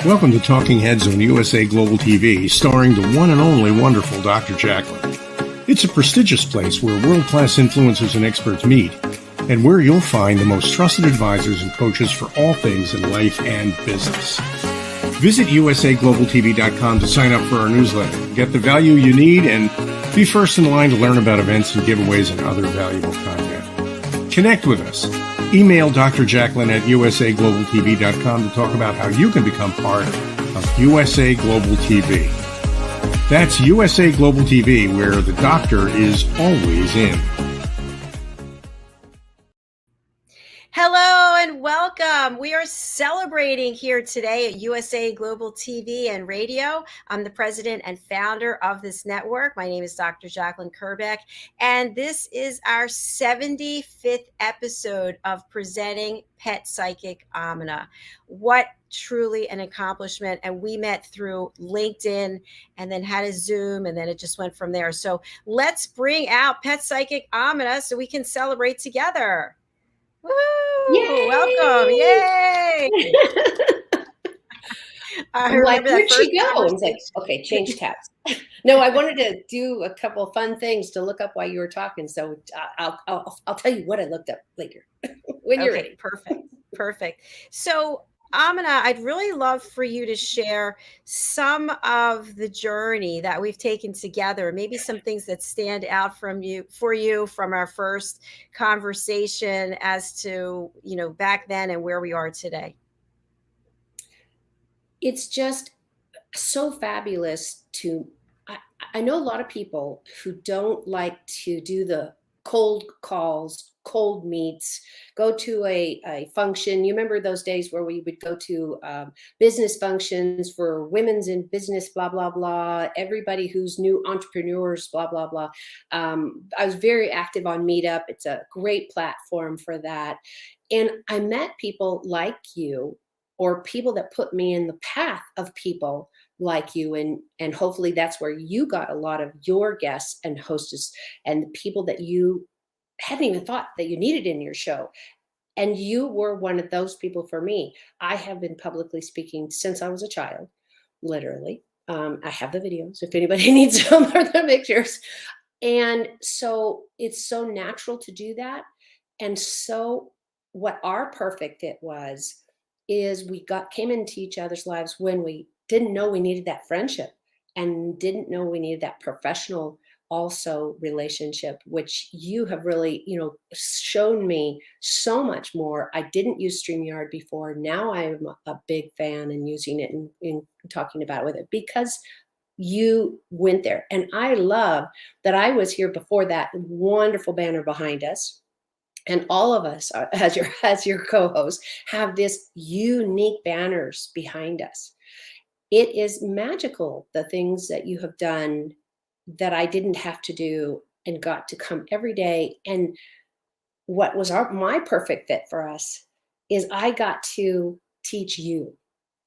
Welcome to Talking Heads on USA Global TV, starring the one and only wonderful Dr. JACALYN. It's a prestigious place where world-class influencers and experts meet, and where you'll find the most trusted advisors and coaches for all things in life and business. Visit usaglobaltv.com to sign up for our newsletter, get the value you need, and be first in line to learn about events and giveaways and other valuable content. Connect with us. Email Dr. JACALYN at usaglobaltv.com to talk about how you can become part of USA Global TV. That's USA Global TV, where the doctor is always in. Hello and welcome. We are celebrating here today at USA Global TV and Radio. I'm the president and founder of this network. My name is Dr. JACALYN KERBECK, and this is our 75th episode of presenting Pet Psychic AMINAH. What truly an accomplishment. And we met through LinkedIn and then had a Zoom, and then it just went from there. So let's bring out Pet Psychic AMINAH so we can celebrate together. Woo! Yay! Welcome! Yay! I'm like, where'd she go? I was like, okay, change tabs. No, I wanted to do a couple of fun things to look up while you were talking. So I'll tell you what I looked up later when you're ready. Perfect. So AMINAH, I'd really love for you to share some of the journey that we've taken together, maybe some things that stand out for you from our first conversation as to, back then and where we are today. It's just so fabulous I know a lot of people who don't like to do the cold calls, cold meets, go to a function. You remember those days where we would go to business functions for women's in business, blah, blah, blah. Everybody who's new entrepreneurs, blah, blah, blah. I was very active on Meetup. It's a great platform for that. And I met people like you, or people that put me in the path of people like you. And hopefully that's where you got a lot of your guests and hostess and the people that you hadn't even thought that you needed in your show. And you were one of those people for me. I have been publicly speaking since I was a child, literally. I have the videos if anybody needs them or the pictures. And so it's so natural to do that. And so what our perfect fit was, is we came into each other's lives when we didn't know we needed that friendship and didn't know we needed that professional also relationship, which you have really, shown me so much more. I didn't use StreamYard before. Now I am a big fan and using it and talking about it with it because you went there. And I love that I was here before that wonderful banner behind us. And all of us, as your co-host, have this unique banners behind us. It is magical, the things that you have done that I didn't have to do and got to come every day. And what was my perfect fit for us is I got to teach you.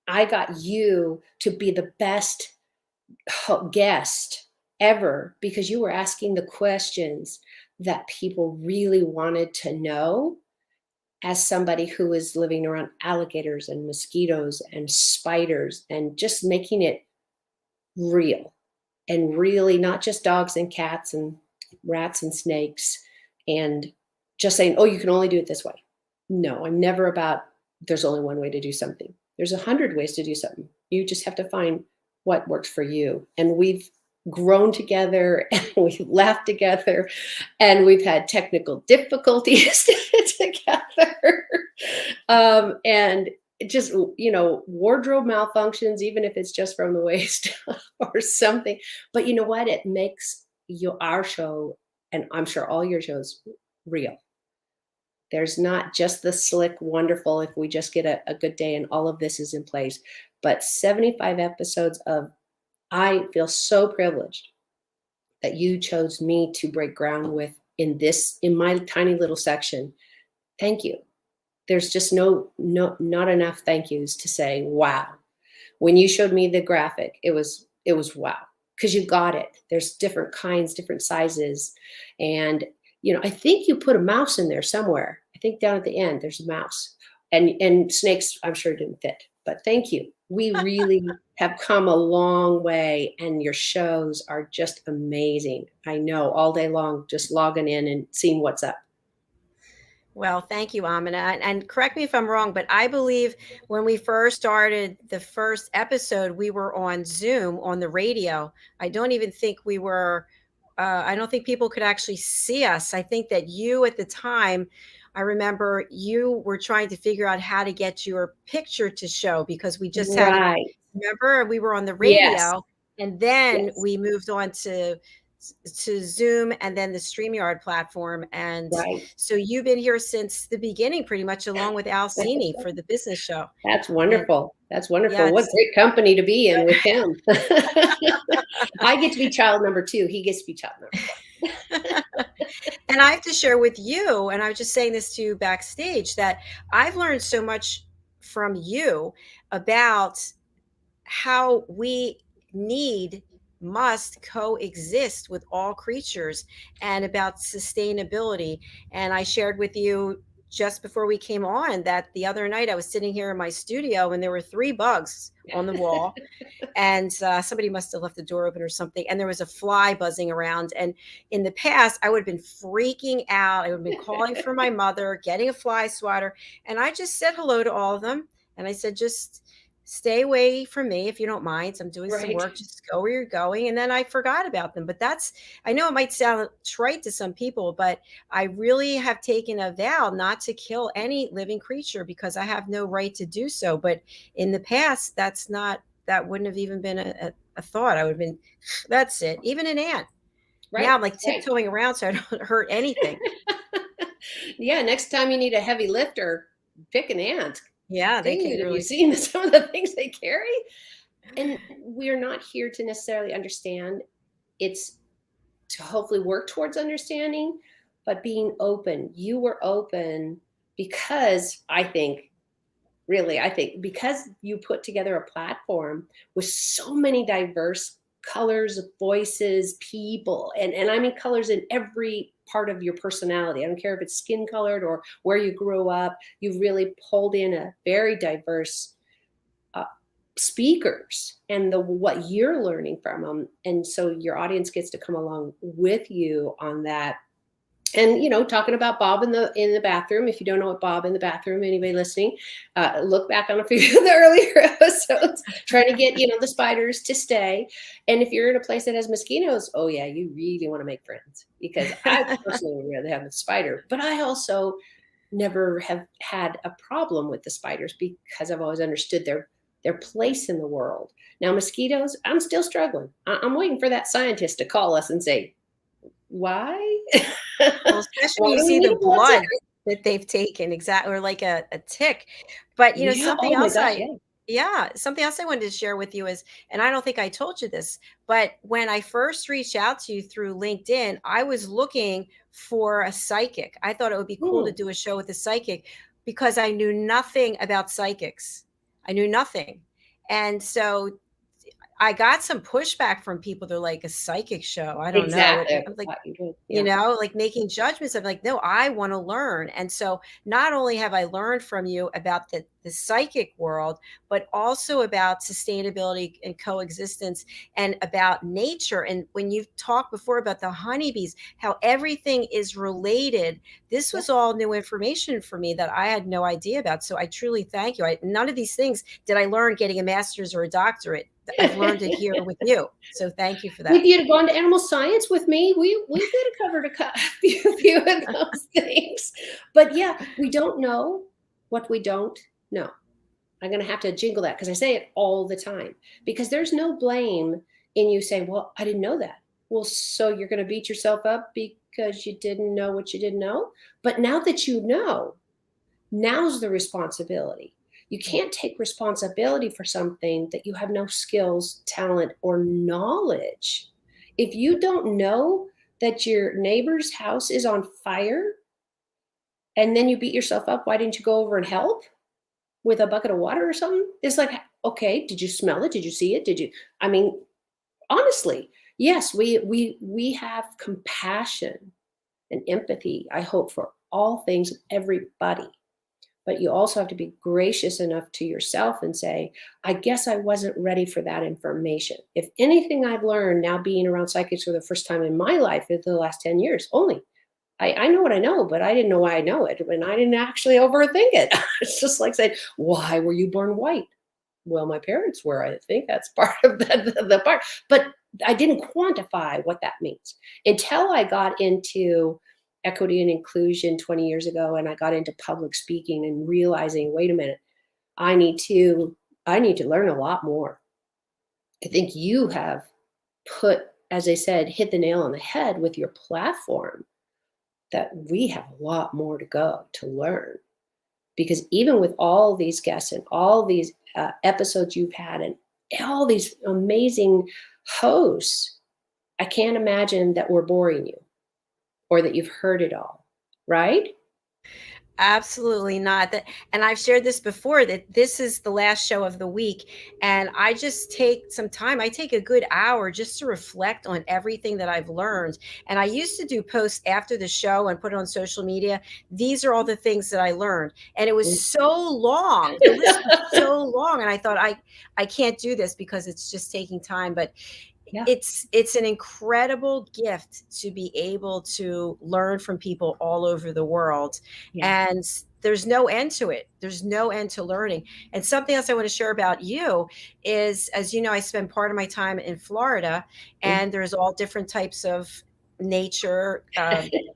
I got you to be the best guest ever because you were asking the questions that people really wanted to know as somebody who is living around alligators and mosquitoes and spiders and just making it real and really not just dogs and cats and rats and snakes and just saying, oh, you can only do it this way. No, I'm never about there's only one way to do something. There's 100 ways to do something. You just have to find what works for you. And we've grown together and we've laughed together and we've had technical difficulties together. And just, wardrobe malfunctions, even if it's just from the waist or something. But you know what? It makes our show, and I'm sure all your shows, real. There's not just the slick, wonderful, if we just get a good day and all of this is in place, but 75 episodes of, I feel so privileged that you chose me to break ground with in my tiny little section. Thank you. There's just not enough thank yous to say, wow. When you showed me the graphic, it was wow, because you got it. There's different kinds, different sizes. And, I think you put a mouse in there somewhere. I think down at the end, there's a mouse and snakes, I'm sure didn't fit. but thank you. We really have come a long way, and your shows are just amazing. I know, all day long, just logging in and seeing what's up. Well, thank you, Amina. And correct me if I'm wrong, but I believe when we first started the first episode, we were on Zoom on the radio. I don't even think we were, I don't think people could actually see us. I think that you at the time, I remember you were trying to figure out how to get your picture to show because we just had, Right. remember, we were on the Yes. radio and then Yes. we moved on to Zoom and then the StreamYard platform. And Right. so you've been here since the beginning, pretty much along with Alcini for the business show. That's And wonderful. That's wonderful. yeah, What it's, great company to be in with him. I get to be child number 2. He gets to be child number 1. and I have to share with you, and I was just saying this to you backstage, that I've learned so much from you about how we must coexist with all creatures and about sustainability. And I shared with you just before we came on that the other night I was sitting here in my studio and there were 3 bugs on the wall and somebody must have left the door open or something, and there was a fly buzzing around. And in the past I would have been freaking out. I would have been calling for my mother, getting a fly swatter, and I just said hello to all of them and I said, just stay away from me if you don't mind. So I'm doing some Right. work, just go where you're going. And then I forgot about them. But that's, I know it might sound trite to some people, but I really have taken a vow not to kill any living creature because I have no right to do so. But in the past, that wouldn't have even been a thought. I would have been, that's it. Even an ant. Right. Now I'm like Right. tiptoeing around so I don't hurt anything. Yeah. Next time you need a heavy lifter, pick an ant. Yeah, they Dang can it, have really you seen some of the things they carry? And we're not here to necessarily understand. It's to hopefully work towards understanding, but being open. You were open because I think because you put together a platform with so many diverse colors, voices, people, and I mean colors in every part of your personality. I don't care if it's skin colored or where you grew up. You really pulled in a very diverse speakers and what you're learning from them, and so your audience gets to come along with you on that. And talking about Bob in the bathroom. If you don't know what Bob in the bathroom, anybody listening, look back on a few of the earlier episodes, trying to get the spiders to stay. And if you're in a place that has mosquitoes, oh yeah, you really want to make friends, because I personally would rather have the spider. But I also never have had a problem with the spiders because I've always understood their place in the world. Now mosquitoes, I'm still struggling. I'm waiting for that scientist to call us and say, why? Well, especially when Why you do we see need the a blood blood test? that they've taken, exactly, or like a tick. But Yeah. something Oh my else gosh. Yeah. yeah, something else I wanted to share with you is, and I don't think I told you this, but when I first reached out to you through LinkedIn, I was looking for a psychic. I thought it would be cool to do a show with a psychic because I knew nothing about psychics. I knew nothing. And so I got some pushback from people. They're like, a psychic show? I don't know. Exactly. I'm like, Yeah. like making judgments. I'm like, no, I want to learn. And so not only have I learned from you about the psychic world, but also about sustainability and coexistence and about nature. And when you've talked before about the honeybees, how everything is related, this was all new information for me that I had no idea about. So I truly thank you. None of these things did I learn getting a master's or a doctorate. I've learned it here with you. So thank you for that. If you'd have gone to animal science with me, we could have covered a few of those things. But yeah, we don't know what we don't know. I'm going to have to jingle that because I say it all the time, because there's no blame in you saying, well, I didn't know that. Well, so you're going to beat yourself up because you didn't know what you didn't know. But now that you know, now's the responsibility. You can't take responsibility for something that you have no skills, talent, or knowledge. If you don't know that your neighbor's house is on fire and then you beat yourself up, why didn't you go over and help with a bucket of water or something? It's like, okay, did you smell it? Did you see it? I mean, honestly, yes, we have compassion and empathy, I hope, for all things, everybody. but you also have to be gracious enough to yourself and say, I guess I wasn't ready for that information. If anything I've learned now being around psychics for the first time in my life in the last 10 years only, I know what I know, but I didn't know why I know it. And I didn't actually overthink it. It's just like saying, why were you born white? Well, my parents were. I think that's part of the part. But I didn't quantify what that means until I got into equity and inclusion 20 years ago, and I got into public speaking and realizing, wait a minute, I need to learn a lot more. I think you have put, as I said, hit the nail on the head with your platform, that we have a lot more to go to learn. Because even with all these guests and all these episodes you've had and all these amazing hosts, I can't imagine that we're boring you or that you've heard it all, right? Absolutely not. That, and I've shared this before, that this is the last show of the week, and I just take some time. I take a good hour just to reflect on everything that I've learned. And I used to do posts after the show and put it on social media. These are all the things that I learned, and it was so long. The list was so long, and I thought I can't do this because it's just taking time. But Yeah. it's an incredible gift to be able to learn from people all over the world. Yeah. And there's no end to it. There's no end to learning. And something else I want to share about you is, as you know, I spend part of my time in Florida, and there's all different types of nature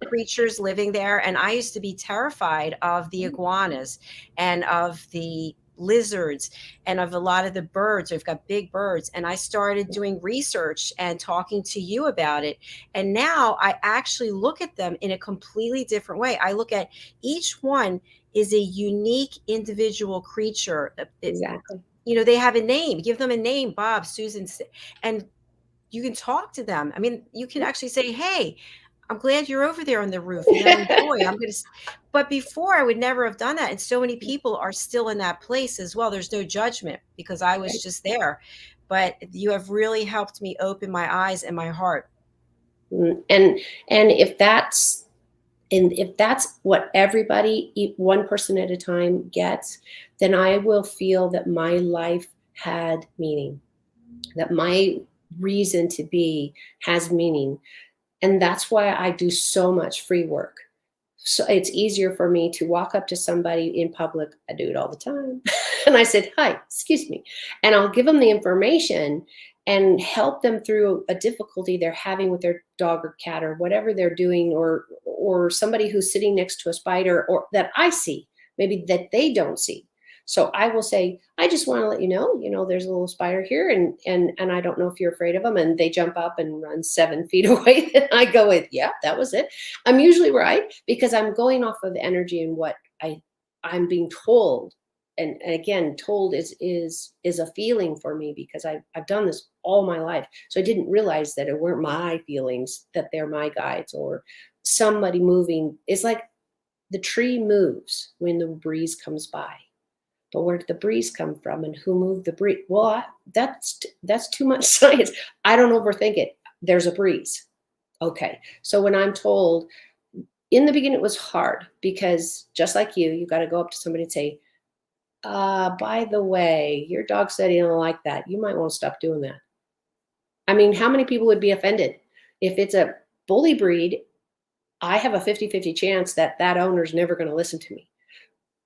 creatures living there. And I used to be terrified of the iguanas and of the lizards and of a lot of the birds. We've got big birds. And I started doing research and talking to you about it. And now I actually look at them in a completely different way. I look at each one is a unique individual creature. Exactly. You know, they have a name. Give them a name, Bob, Susan, and you can talk to them. I mean, you can actually say, hey, I'm glad you're over there on the roof, you know, enjoy. But before I would never have done that. And so many people are still in that place as well. There's no judgment because I was just there. But you have really helped me open my eyes and my heart. And if that's what everybody, one person at a time gets, then I will feel that my life had meaning, that my reason to be has meaning. And that's why I do so much free work. So it's easier for me to walk up to somebody in public. I do it all the time. And I said, hi, excuse me. And I'll give them the information and help them through a difficulty they're having with their dog or cat or whatever they're doing, or somebody who's sitting next to a spider, or that I see, maybe that they don't see. So I will say, I just want to let you know, there's a little spider here, and I don't know if you're afraid of them. And they jump up and run 7 feet away. And I go with, yeah, that was it. I'm usually right because I'm going off of energy and what I'm being told. And again, told is a feeling for me because I've done this all my life. So I didn't realize that it weren't my feelings, that they're my guides or somebody moving. It's like the tree moves when the breeze comes by. But where did the breeze come from and who moved the breeze? Well, that's too much science. I don't overthink it. There's a breeze. Okay. So when I'm told, in the beginning, it was hard because just like you got to go up to somebody and say, by the way, your dog said he don't like that. You might want to stop doing that. I mean, how many people would be offended? If it's a bully breed, I have a 50-50 chance that owner's never going to listen to me.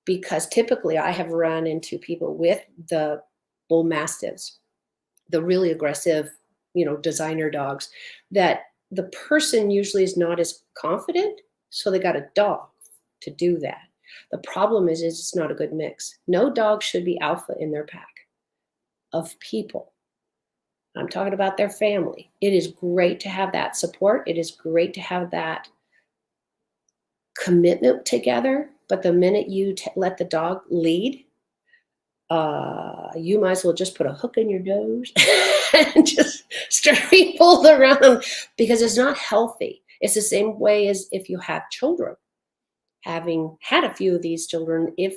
Because typically I have run into people with the bull mastiffs, the really aggressive, designer dogs, that the person usually is not as confident. So they got a dog to do that. The problem is it's not a good mix. No dog should be alpha in their pack of people. I'm talking about their family. It is great to have that support. It is great to have that commitment together. But the minute you let the dog lead, you might as well just put a hook in your nose and just start being pulled around because it's not healthy. It's the same way as if you have children. Having had a few of these children, if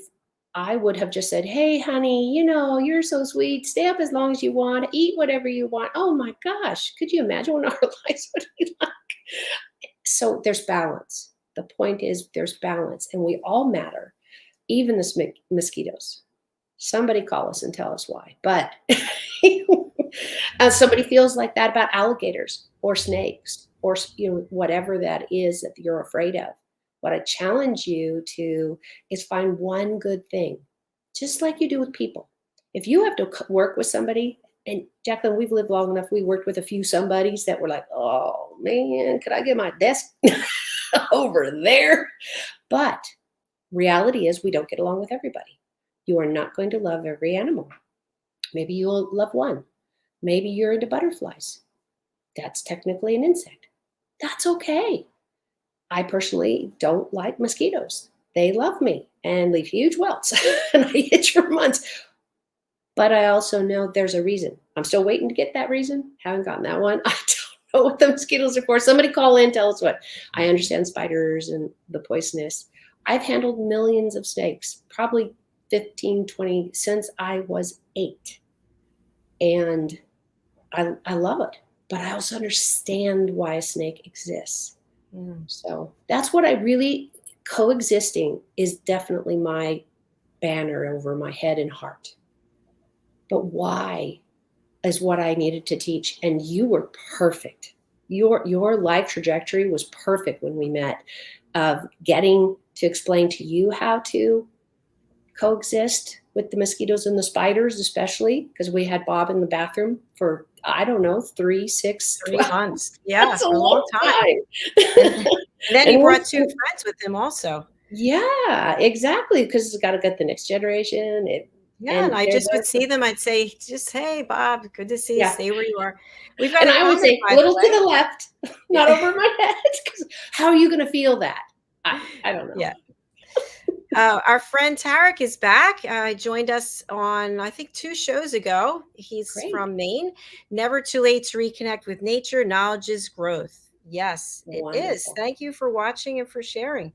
I would have just said, hey, honey, you're so sweet. Stay up as long as you want. Eat whatever you want. Oh, my gosh. Could you imagine what our lives would be like? So there's balance. The point is there's balance and we all matter. even the mosquitoes. Somebody call us and tell us why. But somebody feels like that about alligators or snakes or whatever that is that you're afraid of. What I challenge you to is find one good thing, just like you do with people. If you have to work with somebody, and Jacqueline, we've lived long enough, we worked with a few somebodies that were like, oh man, could I get my desk over there? But reality is we don't get along with everybody. You are not going to love every animal. Maybe you'll love one. Maybe you're into butterflies. That's technically an insect. That's okay. I personally don't like mosquitoes. They love me and leave huge welts and I itch for months. But I also know there's a reason. I'm still waiting to get that reason. Haven't gotten that one. I don't know what the mosquitoes are for. Somebody call in, tell us what. I understand spiders and the poisonous. I've handled millions of snakes, probably 15, 20 since I was 8. And I love it. But I also understand why a snake exists. So that's what I really, coexisting is definitely my banner over my head and heart. But why is what I needed to teach. And you were perfect. Your life trajectory was perfect when we met, of getting to explain to you how to coexist with the mosquitoes and the spiders, especially because we had Bob in the bathroom for, I don't know, 3, 6, 3 12 months. Yeah, That's a long time. And then he brought 2 friends with him also. Yeah, exactly. Because it's got to get the next generation. Yeah, and I just would see them. I'd say, just, hey, Bob, good to see you. Yeah. Stay where you are. We've got And a I would comment, say, by little the to way. the left, not over my head. 'Cause how are you going to feel that? I don't know. Yeah. Our friend Tarek is back. Joined us on, I think, 2 shows ago. He's Great. from Maine. Never too late to reconnect with nature. Knowledge is growth. Yes, it is. Wonderful. Thank you for watching and for sharing.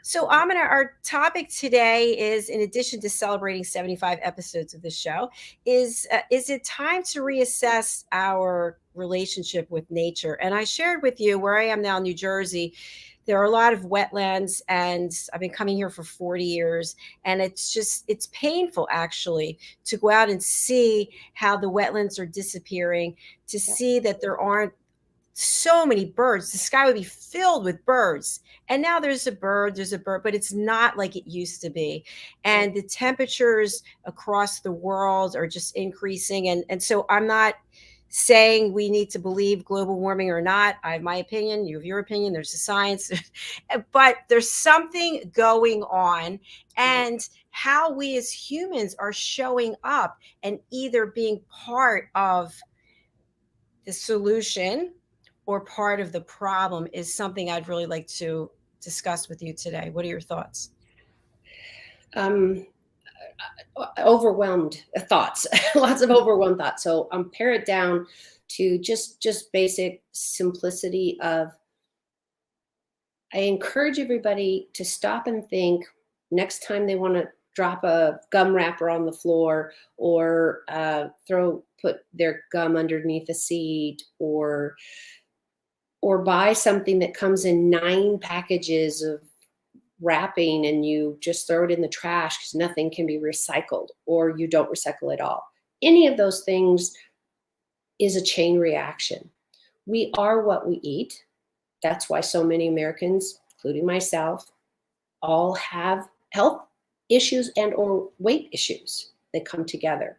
So, Amina, our topic today is, in addition to celebrating 75 episodes of the show, is it time to reassess our relationship with nature? And I shared with you where I am now in New Jersey. There are a lot of wetlands, and I've been coming here for 40 years. And it's painful, actually, to go out and see how the wetlands are disappearing, to see that there aren't so many birds. The sky would be filled with birds. And now there's a bird, but it's not like it used to be. And the temperatures across the world are just increasing. And so I'm not saying we need to believe global warming or not. I have my opinion, you have your opinion, there's the science, but there's something going on. And how we as humans are showing up and either being part of the solution or part of the problem is something I'd really like to discuss with you today. What are your thoughts? Overwhelmed thoughts, lots of overwhelmed thoughts. So pare it down to just basic simplicity of, I encourage everybody to stop and think next time they want to drop a gum wrapper on the floor, or put their gum underneath a seat, or buy something that comes in 9 packages of wrapping and you just throw it in the trash because nothing can be recycled, or you don't recycle at all. Any of those things is a chain reaction. We are what we eat. That's why so many Americans, including myself, all have health issues and or weight issues that come together.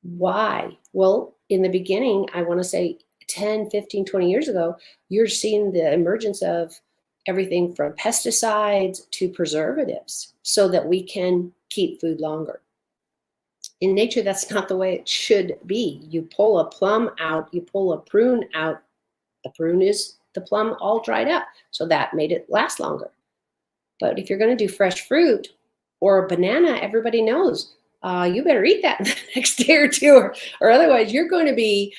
Why? Well, in the beginning, I want to say 10, 15, 20 years ago, you're seeing the emergence of everything from pesticides to preservatives so that we can keep food longer. In nature, that's not the way it should be. You pull a plum out, you pull a prune out, the prune is the plum all dried up. So that made it last longer. But if you're going to do fresh fruit or a banana, everybody knows you better eat that the next day or 2, or otherwise you're going to be,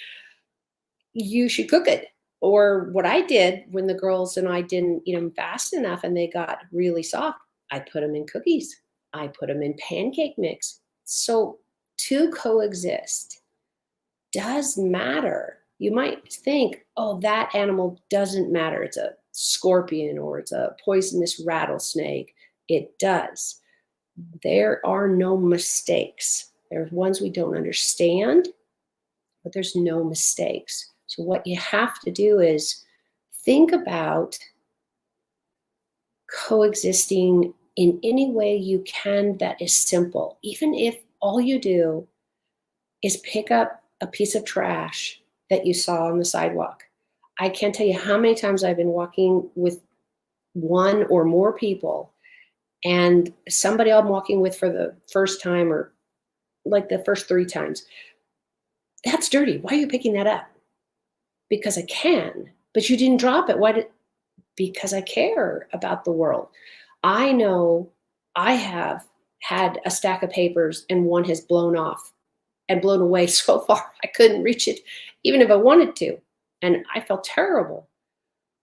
you should cook it. Or what I did when the girls and I didn't eat them fast enough and they got really soft, I put them in cookies. I put them in pancake mix. So to coexist does matter. You might think, oh, that animal doesn't matter. It's a scorpion or it's a poisonous rattlesnake. It does. There are no mistakes. There's ones we don't understand, but there's no mistakes. So what you have to do is think about coexisting in any way you can that is simple. Even if all you do is pick up a piece of trash that you saw on the sidewalk. I can't tell you how many times I've been walking with one or more people, and somebody I'm walking with for the first time, or like the first 3 times, that's dirty. Why are you picking that up? Because I can, but you didn't drop it. Why did? Because I care about the world. I know I have had a stack of papers and one has blown off and blown away so far I couldn't reach it even if I wanted to. And I felt terrible.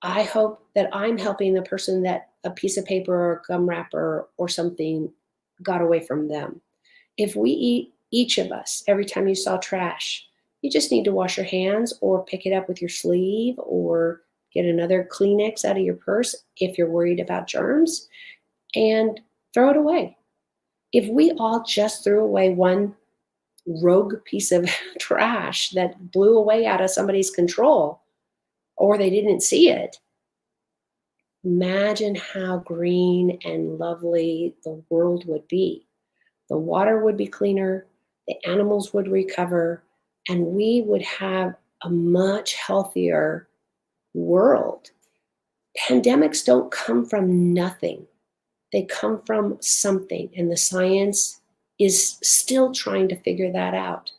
I hope that I'm helping the person that a piece of paper or a gum wrapper or something got away from them. If we eat, each of us, every time you saw trash, you just need to wash your hands or pick it up with your sleeve or get another Kleenex out of your purse if you're worried about germs and throw it away. If we all just threw away one rogue piece of trash that blew away out of somebody's control, or they didn't see it, imagine how green and lovely the world would be. The water would be cleaner, the animals would recover, and we would have a much healthier world. Pandemics don't come from nothing. They come from something, and the science is still trying to figure that out.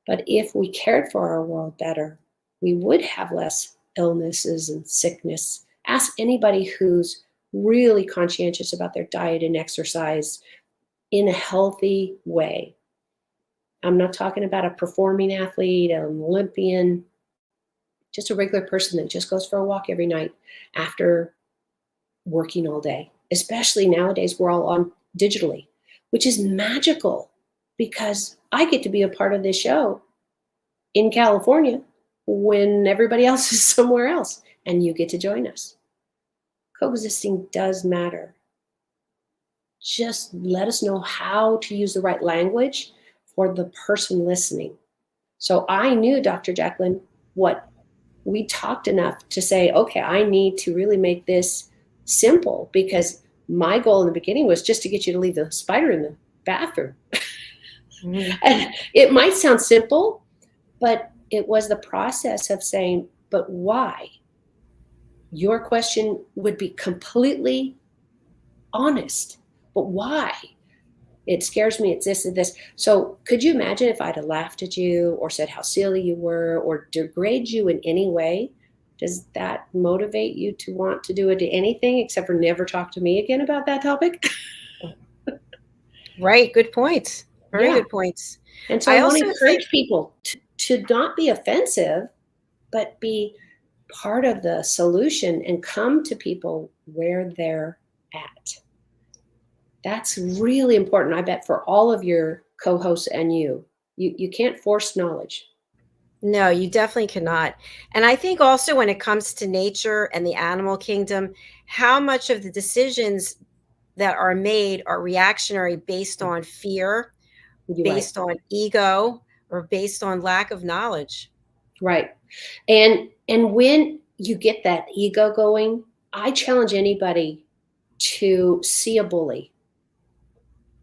But if we cared for our world better, we would have less illnesses and sickness. Ask anybody who's really conscientious about their diet and exercise in a healthy way. I'm not talking about a performing athlete, an Olympian, just a regular person that just goes for a walk every night after working all day. Especially nowadays, we're all on digitally, which is magical because I get to be a part of this show in California when everybody else is somewhere else, and you get to join us. Coexisting does matter. Just let us know how to use the right language for the person listening. So I knew, Dr. JACALYN, what we talked enough to say, okay, I need to really make this simple, because my goal in the beginning was just to get you to leave the spider in the bathroom. Mm-hmm. And it might sound simple, but it was the process of saying, but why? Your question would be completely honest, but why? It scares me, it's this and this. So could you imagine if I'd have laughed at you or said how silly you were or degrade you in any way? Does that motivate you to want to do it to anything except for never talk to me again about that topic? Right. Good points. Very good points. And so I want to encourage people to not be offensive, but be part of the solution and come to people where they're at. That's really important, I bet, for all of your co-hosts and you. You can't force knowledge. No, you definitely cannot. And I think also when it comes to nature and the animal kingdom, how much of the decisions that are made are reactionary based on fear, based on ego, or based on lack of knowledge. Right. And when you get that ego going, I challenge anybody to see a bully,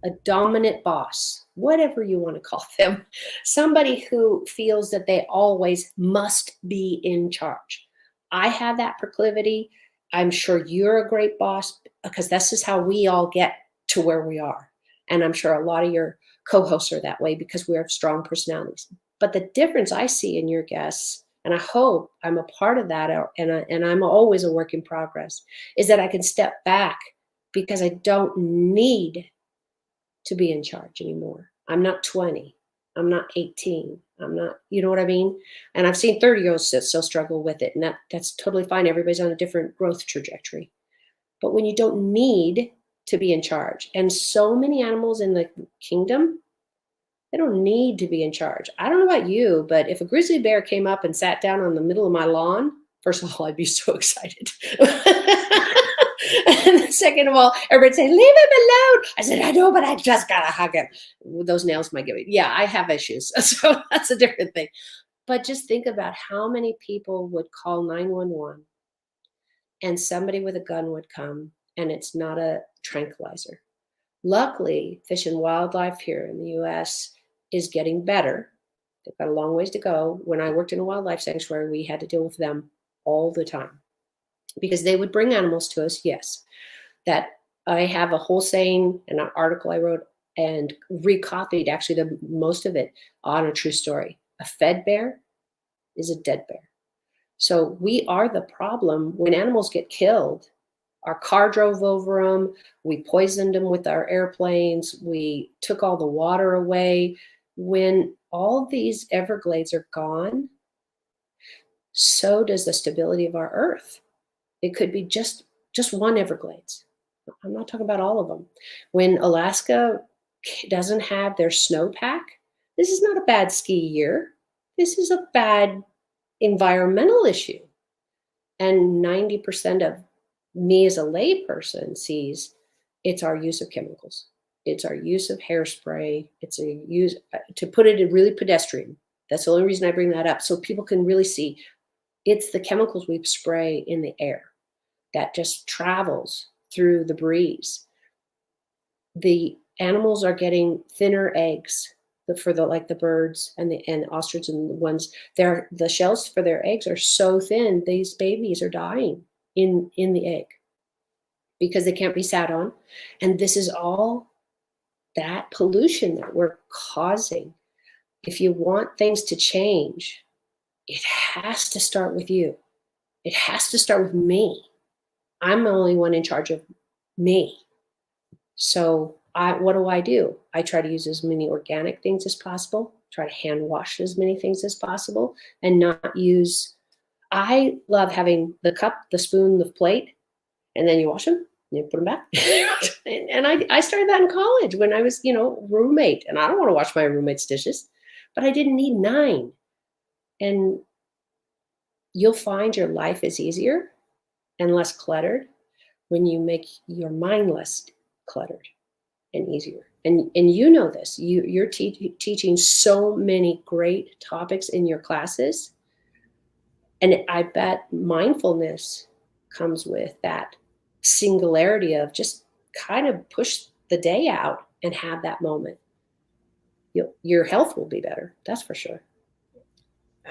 a dominant boss, whatever you want to call them, somebody who feels that they always must be in charge. I have that proclivity. I'm sure you're a great boss, because this is how we all get to where we are. And I'm sure a lot of your co-hosts are that way because we have strong personalities. But the difference I see in your guests, and I hope I'm a part of that, and I'm always a work in progress, is that I can step back because I don't need to be in charge anymore. I'm not 20. I'm not 18. I'm not, you know what I mean? And I've seen 30-year-olds that still struggle with it, and that's totally fine. Everybody's on a different growth trajectory. But when you don't need to be in charge, and so many animals in the kingdom, they don't need to be in charge. I don't know about you, but if a grizzly bear came up and sat down on the middle of my lawn, first of all, I'd be so excited. And second of all, everybody'd say, leave him alone. I said, I know, but I just got to hug him. Those nails might give me, yeah, I have issues. So that's a different thing. But just think about how many people would call 911 and somebody with a gun would come and it's not a tranquilizer. Luckily, Fish and Wildlife here in the US is getting better. They've got a long ways to go. When I worked in a wildlife sanctuary, we had to deal with them all the time because they would bring animals to us. Yes, that I have a whole saying and an article I wrote and recopied actually the most of it on a true story. A fed bear is a dead bear. So we are the problem when animals get killed. Our car drove over them. We poisoned them with our airplanes. We took all the water away. When all these Everglades are gone, so does the stability of our Earth. It could be just one Everglades. I'm not talking about all of them. When Alaska doesn't have their snowpack, this is not a bad ski year. This is a bad environmental issue. And 90% of me as a layperson sees it's our use of chemicals. It's our use of hairspray. It's a use, to put it really pedestrian. That's the only reason I bring that up. So people can really see it's the chemicals we spray in the air that just travels through the breeze. The animals are getting thinner eggs for like the birds and the ostrich and the ones, the shells for their eggs are so thin, these babies are dying in the egg because they can't be sat on. And this is all that pollution that we're causing. If you want things to change, it has to start with you. It has to start with me. I'm the only one in charge of me. So what do? I try to use as many organic things as possible, try to hand wash as many things as possible, and not use, I love having the cup, the spoon, the plate, and then you wash them, and you put them back. And I started that in college when I was, roommate, and I don't want to wash my roommate's dishes, but I didn't need 9. And you'll find your life is easier and less cluttered when you make your mind less cluttered and easier. And you know this, you're teaching so many great topics in your classes. And I bet mindfulness comes with that singularity of just kind of push the day out and have that moment. Your health will be better. That's for sure.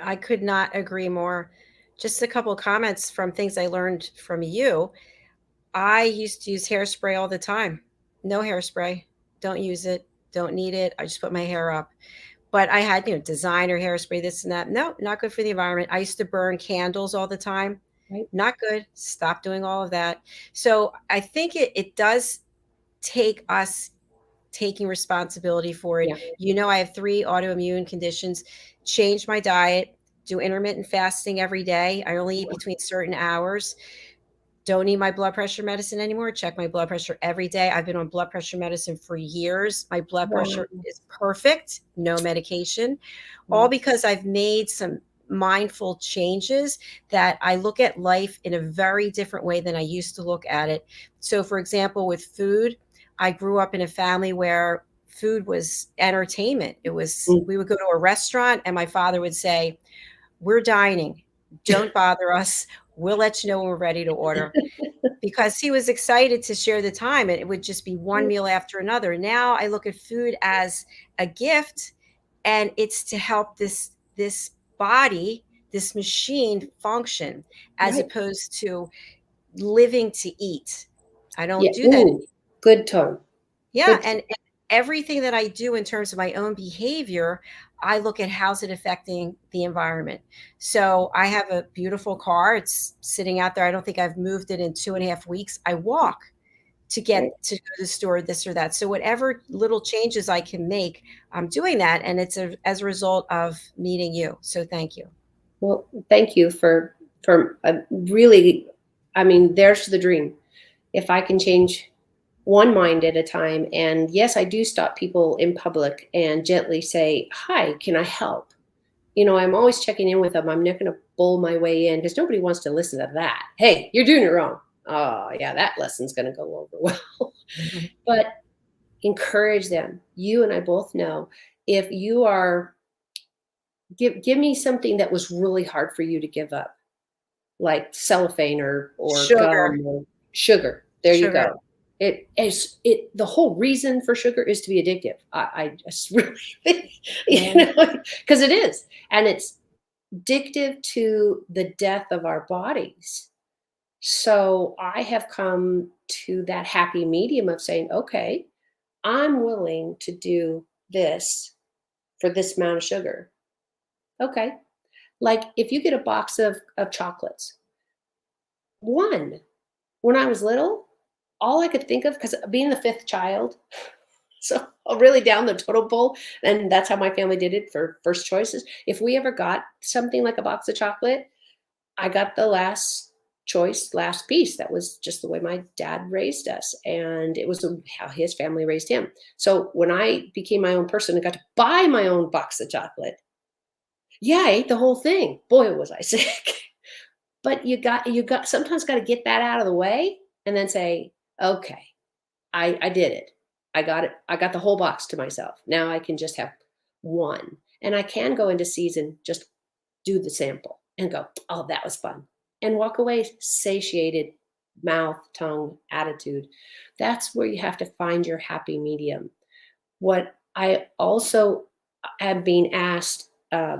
I could not agree more. Just a couple of comments from things I learned from you. I used to use hairspray all the time. No hairspray. Don't use it. Don't need it. I just put my hair up. But I had, designer hairspray, this and that. No, not good for the environment. I used to burn candles all the time. Right. Not good. Stop doing all of that. So I think it does take us taking responsibility for it. Yeah. I have 3 autoimmune conditions. Change my diet, do intermittent fasting every day. I only eat between certain hours. Don't need my blood pressure medicine anymore. Check my blood pressure every day. I've been on blood pressure medicine for years. My blood pressure is perfect. No medication. All because I've made some mindful changes that I look at life in a very different way than I used to look at it. So for example, with food, I grew up in a family where food was entertainment. It was, we would go to a restaurant and my father would say, "We're dining. Don't bother us. We'll let you know when we're ready to order." Because he was excited to share the time, and it would just be one meal after another. Now I look at food as a gift, and it's to help this body, this machine function, as opposed to living to eat. I don't do that. Good tone. Yeah. Good. And everything that I do in terms of my own behavior, I look at how's it affecting the environment. So I have a beautiful car. It's sitting out there. I don't think I've moved it in 2.5 weeks. I walk to get to go to the store, this or that. So whatever little changes I can make, I'm doing that. And it's as a result of meeting you. So thank you. Well, thank you for really, there's the dream. If I can change one mind at a time. And yes, I do stop people in public and gently say, "Hi, can I help?" I'm always checking in with them. I'm not going to bull my way in because nobody wants to listen to that. "Hey, you're doing it wrong." oh yeah, that lesson's going to go over well. But encourage them. You and I both know, if you are, give me something that was really hard for you to give up, like cellophane or Sugar, gum or sugar. There you sugar. go. The whole reason for sugar is to be addictive. I just really, because it is, and it's addictive to the death of our bodies. So I have come to that happy medium of saying, okay, I'm willing to do this for this amount of sugar. Okay. Like if you get a box of chocolates, one, when I was little, all I could think of, because being the fifth child, so really down the totem pole, and that's how my family did it for first choices. If we ever got something like a box of chocolate, I got the last choice, last piece. That was just the way my dad raised us, and it was how his family raised him. So when I became my own person and got to buy my own box of chocolate, yeah, I ate the whole thing. Boy, was I sick. But you got sometimes got to get that out of the way and then say, okay, I did it. I got it. I got the whole box to myself. Now I can just have one. And I can go into season, just do the sample and go, oh, that was fun. And walk away satiated, mouth, tongue, attitude. That's where you have to find your happy medium. What I also am being asked,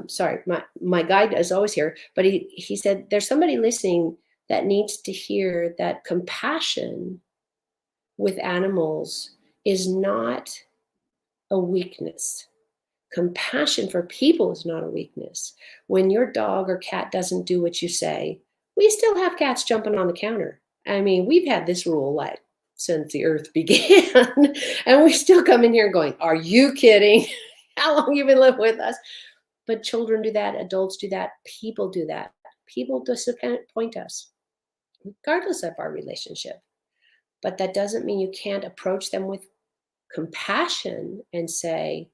sorry, my guide is always here, but he said, there's somebody listening that needs to hear that compassion with animals is not a weakness. Compassion for people is not a weakness. When your dog or cat doesn't do what you say, we still have cats jumping on the counter. I mean, we've had this rule like since the earth began, and we still come in here going, are you kidding? How long you been living with us? But children do that, adults do that, people do that. People disappoint us, regardless of our relationship. But that doesn't mean you can't approach them with compassion and say,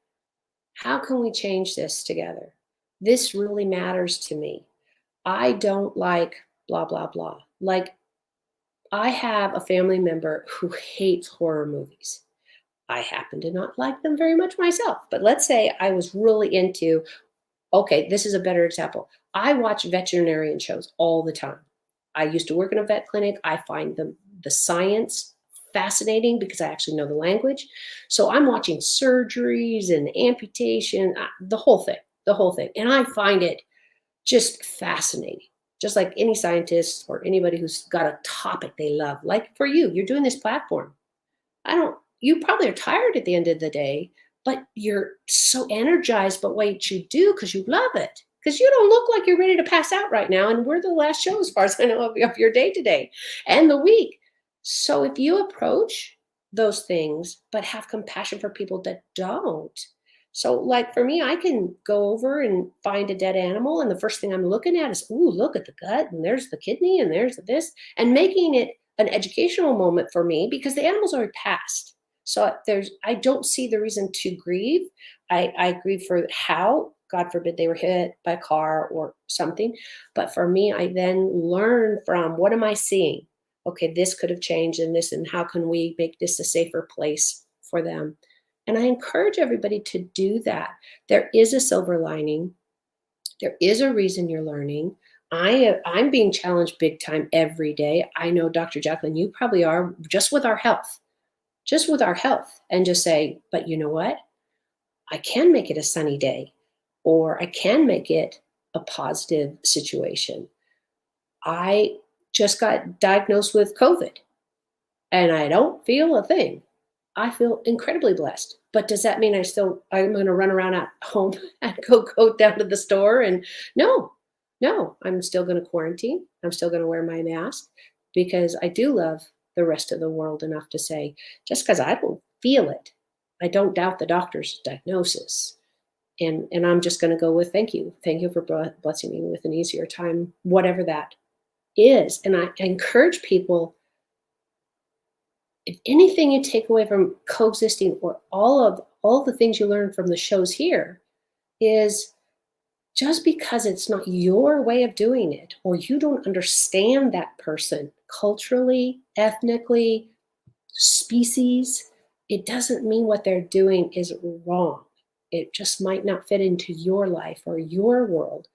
how can we change this together? This really matters to me. I don't like blah, blah, blah. Like, I have a family member who hates horror movies. I happen to not like them very much myself. But let's say I was really into, okay, this is a better example. I watch veterinarian shows all the time. I used to work in a vet clinic. I find the science fascinating because I actually know the language. So I'm watching surgeries and amputation, the whole thing. And I find it just fascinating. Just like any scientist or anybody who's got a topic they love. Like for you, you're doing this platform. You probably are tired at the end of the day, but you're so energized by what you do because you love it. Because you don't look like you're ready to pass out right now. And we're the last show, as far as I know, of your day today and the week. So if you approach those things, but have compassion for people that don't. So like for me, I can go over and find a dead animal. And the first thing I'm looking at is, ooh, look at the gut. And there's the kidney and there's this. And making it an educational moment for me because the animal's already passed. So I don't see the reason to grieve. I grieve for how, God forbid, they were hit by a car or something. But for me, I then learn from, what am I seeing? Okay, this could have changed in this, and how can we make this a safer place for them? And I encourage everybody to do that. There is a silver lining. There is a reason you're learning. I'm being challenged big time every day. I know, Dr. JACALYN, you probably are, just with our health, and just say, but you know what? I can make it a sunny day, or I can make it a positive situation. I just got diagnosed with COVID and I don't feel a thing. I feel incredibly blessed. But does that mean I'm going to run around at home and go down to the store? And no, I'm still going to quarantine. I'm still going to wear my mask because I do love the rest of the world enough to say, just because I don't feel it, I don't doubt the doctor's diagnosis. And I'm just going to go with thank you. Thank you for blessing me with an easier time, whatever that is. And I encourage people, if anything you take away from coexisting, or all the things you learn from the shows here, is just because it's not your way of doing it, or you don't understand that person culturally, ethnically, species, it doesn't mean what they're doing is wrong. It just might not fit into your life or your world.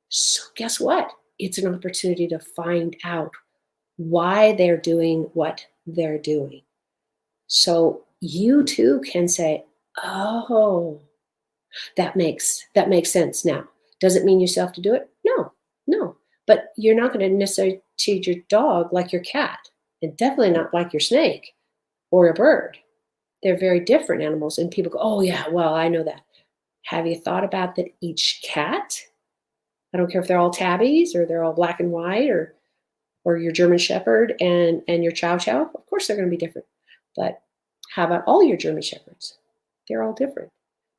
So guess what? It's an opportunity to find out why they're doing what they're doing. So you too can say, oh, that makes sense now. Does it mean you still have to do it? No, no. But you're not going to necessarily treat your dog like your cat, and definitely not like your snake or a bird. They're very different animals. And people go, oh yeah, well, I know that. Have you thought about that each cat, I don't care if they're all tabbies or they're all black and white, or your German Shepherd and your Chow Chow, of course they're going to be different. But how about all your German Shepherds? They're all different.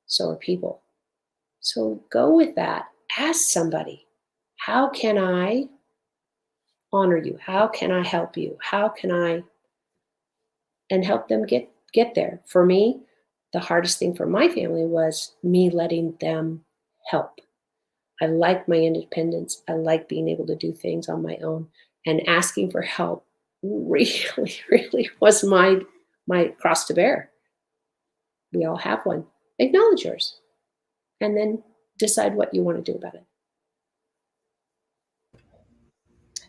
So are people. So go with that. Ask somebody, how can I honor you? How can I help you? How can I, and help them get there. For me, the hardest thing for my family was me letting them help. I like my independence. I like being able to do things on my own, and asking for help really, really was my cross to bear. We all have one. Acknowledge yours, and then decide what you want to do about it.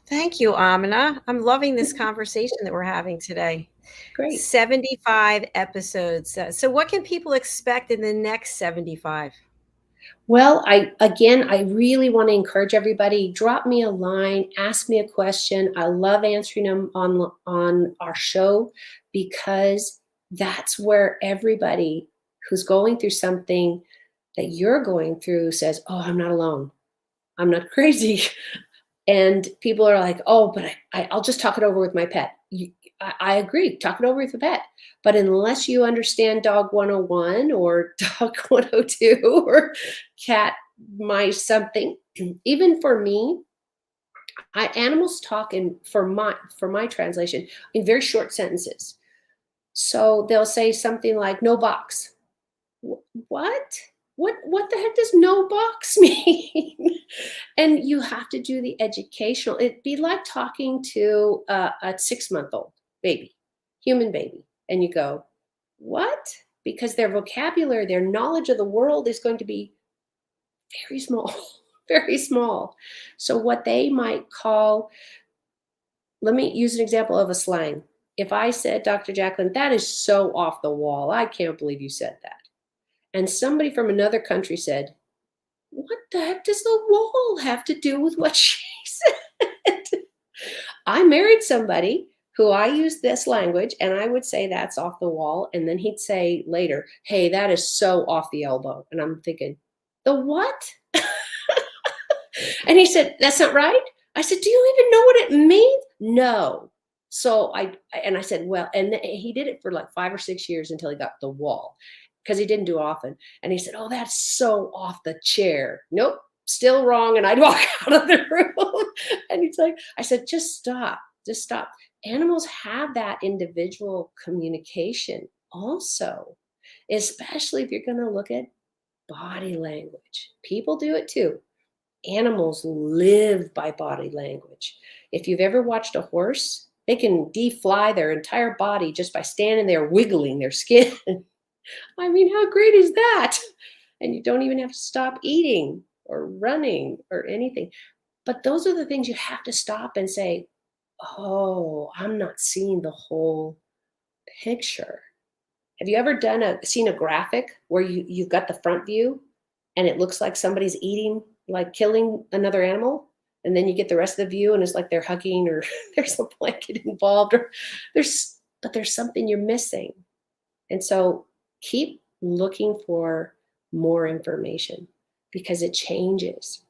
Thank you, Amina. I'm loving this conversation that we're having today. Great. 75 episodes. So what can people expect in the next 75? Well, I really want to encourage everybody. Drop me a line, ask me a question. I love answering them on our show, because that's where everybody who's going through something that you're going through says, "Oh, I'm not alone. I'm not crazy." And people are like, "Oh, but I'll just talk it over with my pet." I agree, talk it over with the pet. But unless you understand dog 101 or dog 102 or cat, mice, something, even for me, animals talk for my translation, in very short sentences. So they'll say something like, "No box." What? What the heck does no box mean? And you have to do the educational. It'd be like talking to a 6-month-old baby, human baby, and you go, what? Because their vocabulary, their knowledge of the world is going to be very small, very small. So what they might call, let me use an example of a slang. If I said, "Dr. JACALYN, that is so off the wall. I can't believe you said that." And somebody from another country said, "What the heck does the wall have to do with what she said?" I married somebody who I used this language, and I would say that's off the wall. And then he'd say later, "Hey, that is so off the elbow." And I'm thinking, the what? And he said, "That's not right." I said, "Do you even know what it means?" "No." So I said, well, and he did it for like 5 or 6 years until he got the wall, because he didn't do it often. And he said, "Oh, that's so off the chair." "Nope, still wrong." And I'd walk out of the room. And he's like, I said, just stop. Animals have that individual communication also, especially if you're going to look at body language. People do it too. Animals live by body language. If you've ever watched a horse, they can defly their entire body just by standing there wiggling their skin. I mean, how great is that? And you don't even have to stop eating or running or anything. But those are the things you have to stop and say, "Oh, I'm not seeing the whole picture." Have you ever seen a graphic where you've got the front view and it looks like somebody's eating, like killing another animal? And then you get the rest of the view and it's like they're hugging, or there's a blanket involved, or there's something you're missing. And so keep looking for more information, because it changes.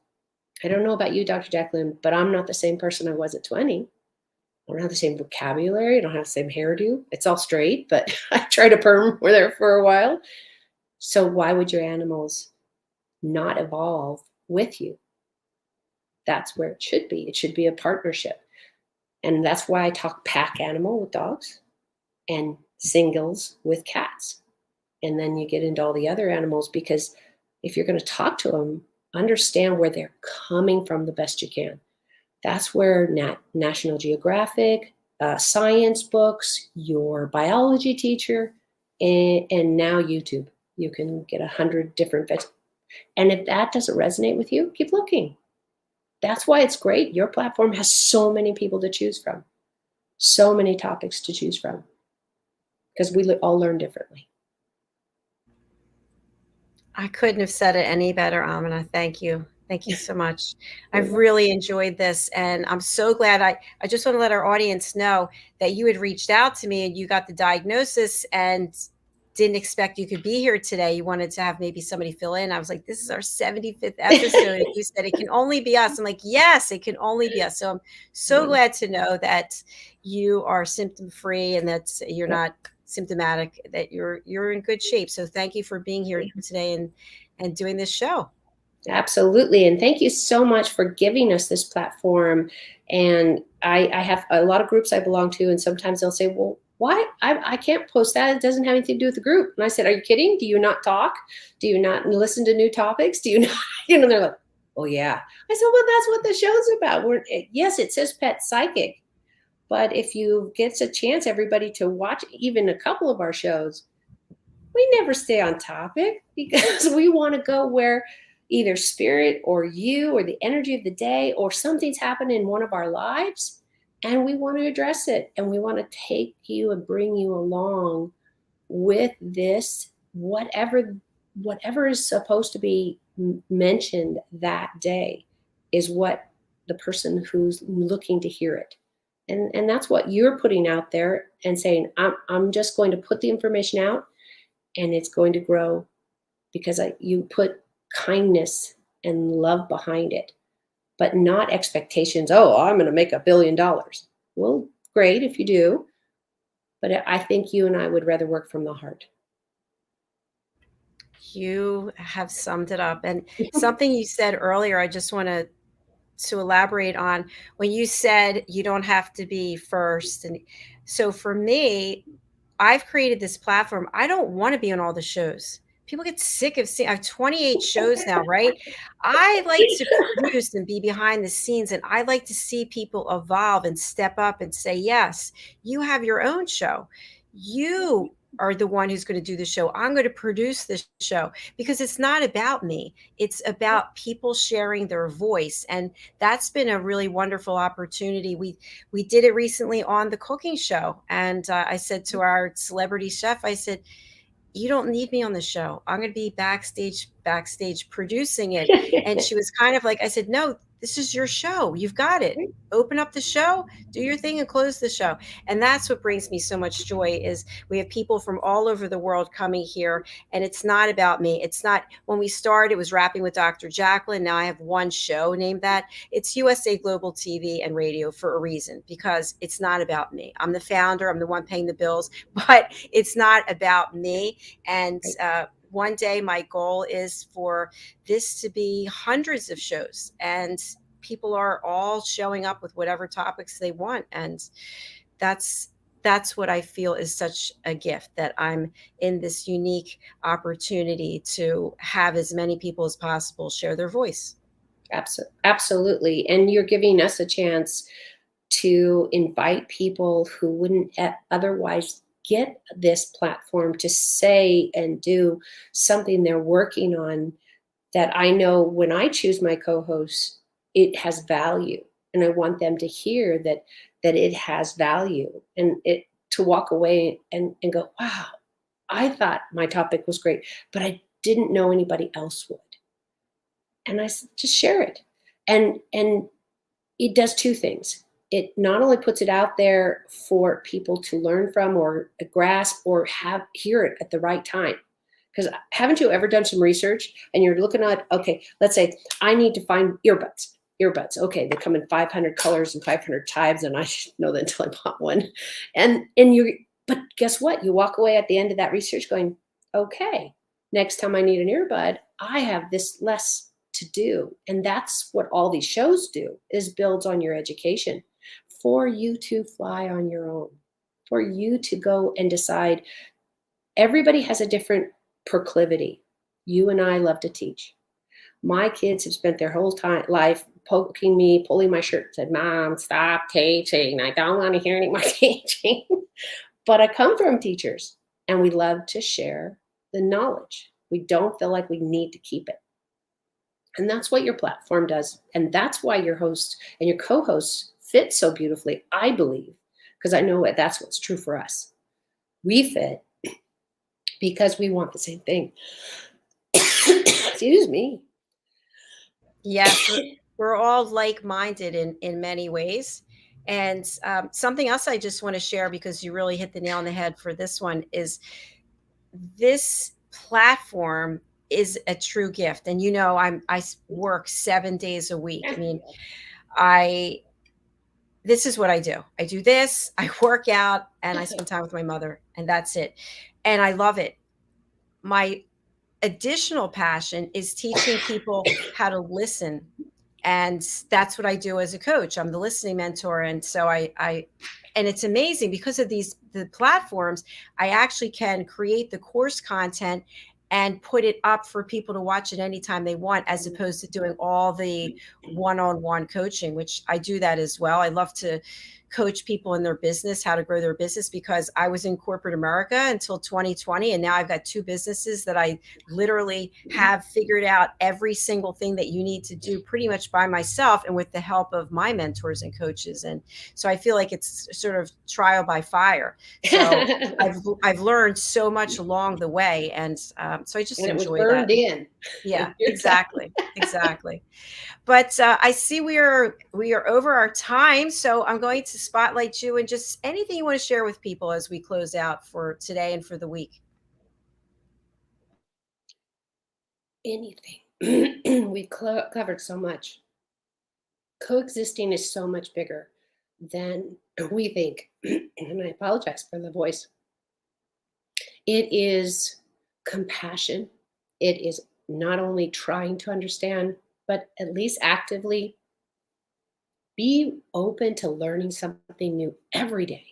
I don't know about you, Dr. JACALYN, but I'm not the same person I was at 20. I don't have the same vocabulary. I don't have the same hairdo. It's all straight, but I tried a perm there for a while. So why would your animals not evolve with you? That's where it should be. It should be a partnership. And that's why I talk pack animal with dogs and singles with cats. And then you get into all the other animals, because if you're going to talk to them, understand where they're coming from the best you can. That's where National Geographic, science books, your biology teacher, and now YouTube. You can get 100 different vets. And if that doesn't resonate with you, keep looking. That's why it's great. Your platform has so many people to choose from, so many topics to choose from, because we all learn differently. I couldn't have said it any better, Amina. Thank you. Thank you so much. I've really enjoyed this, and I'm so glad. I just want to let our audience know that you had reached out to me and you got the diagnosis and didn't expect you could be here today. You wanted to have maybe somebody fill in. I was like, this is our 75th episode. And you said it can only be us. I'm like, yes, it can only be us. So I'm so glad to know that you are symptom free and that you're not symptomatic, that you're in good shape. So thank you for being here today and doing this show. Absolutely. And thank you so much for giving us this platform. And I have a lot of groups I belong to, and sometimes they'll say, well, why? I can't post that. It doesn't have anything to do with the group. And I said, are you kidding? Do you not talk? Do you not listen to new topics? Do you not? They're like, oh, yeah. I said, well, that's what the show's about. Yes, it says Pet Psychic. But if you get a chance, everybody, to watch even a couple of our shows, we never stay on topic because we want to go where either spirit or you or the energy of the day or something's happened in one of our lives, and we want to address it, and we want to take you and bring you along with this, whatever is supposed to be mentioned that day is what the person who's looking to hear it. And that's what you're putting out there and saying, I'm just going to put the information out, and it's going to grow because you put kindness and love behind it, but not expectations. Oh, I'm going to make $1 billion. Well, great if you do, but I think you and I would rather work from the heart. You have summed it up. And something you said earlier, I just want to elaborate on when you said you don't have to be first. And so for me, I've created this platform. I don't want to be on all the shows. People get sick of seeing. I have 28 shows now, right? I like to produce and be behind the scenes, and I like to see people evolve and step up and say, yes, you have your own show. You are the one who's going to do the show. I'm going to produce this show because it's not about me. It's about people sharing their voice. And that's been a really wonderful opportunity. We did it recently on the cooking show. And I said to our celebrity chef, I said, you don't need me on the show. I'm going to be backstage producing it. And she was kind of like, I said, no, this is your show. You've got it. Open up the show, do your thing, and close the show. And that's what brings me so much joy is we have people from all over the world coming here, and it's not about me. It's not, when we started, it was Rapping with Dr. JACALYN. Now I have one show named that. It's USA Global TV and Radio for a reason, because it's not about me. I'm the founder. I'm the one paying the bills, but it's not about me. And one day my goal is for this to be hundreds of shows, and people are all showing up with whatever topics they want. And that's what I feel is such a gift, that I'm in this unique opportunity to have as many people as possible share their voice. Absolutely. And you're giving us a chance to invite people who wouldn't otherwise get this platform to say and do something they're working on, that I know when I choose my co-hosts, it has value. And I want them to hear that it has value, and it to walk away and go, wow, I thought my topic was great, but I didn't know anybody else would. And I said, just share it. And it does two things. It not only puts it out there for people to learn from or grasp or hear it at the right time. Because haven't you ever done some research and you're looking at, okay, let's say I need to find earbuds. Okay, they come in 500 colors and 500 types, and I didn't know that until I bought one. But guess what? You walk away at the end of that research going, okay, next time I need an earbud, I have this less to do. And that's what all these shows do, is builds on your education for you to fly on your own, for you to go and decide. Everybody has a different proclivity. You and I love to teach. My kids have spent their whole life poking me, pulling my shirt, said, Mom, stop teaching. I don't want to hear any more teaching. But I come from teachers, and we love to share the knowledge. We don't feel like we need to keep it. And that's what your platform does. And that's why your host and your co-hosts fit so beautifully, I believe, because I know that's what's true for us. We fit because we want the same thing. Excuse me. Yes, we're all like-minded in many ways. And something else I just want to share, because you really hit the nail on the head for this one, is this platform is a true gift. And I work 7 days a week. I mean, this is what I do. I do this, I work out, and I spend time with my mother, and that's it. And I love it. My additional passion is teaching people how to listen. And that's what I do as a coach. I'm the listening mentor. And so and it's amazing because of the platforms, I actually can create the course content and put it up for people to watch at any time they want, as opposed to doing all the one-on-one coaching, which I do that as well. I love to coach people in their business, how to grow their business, because I was in corporate America until 2020. And now I've got 2 businesses that I literally have figured out every single thing that you need to do pretty much by myself, and with the help of my mentors and coaches. And so I feel like it's sort of trial by fire. So I've learned so much along the way. And so I just And it was enjoy burned that. in. Yeah, exactly. Exactly. But I see we are over our time, so I'm going to spotlight you, and just anything you want to share with people as we close out for today and for the week. Anything. We've covered so much. Coexisting is so much bigger than we think. And I apologize for the voice. It is compassion. It is not only trying to understand, but at least actively be open to learning something new every day.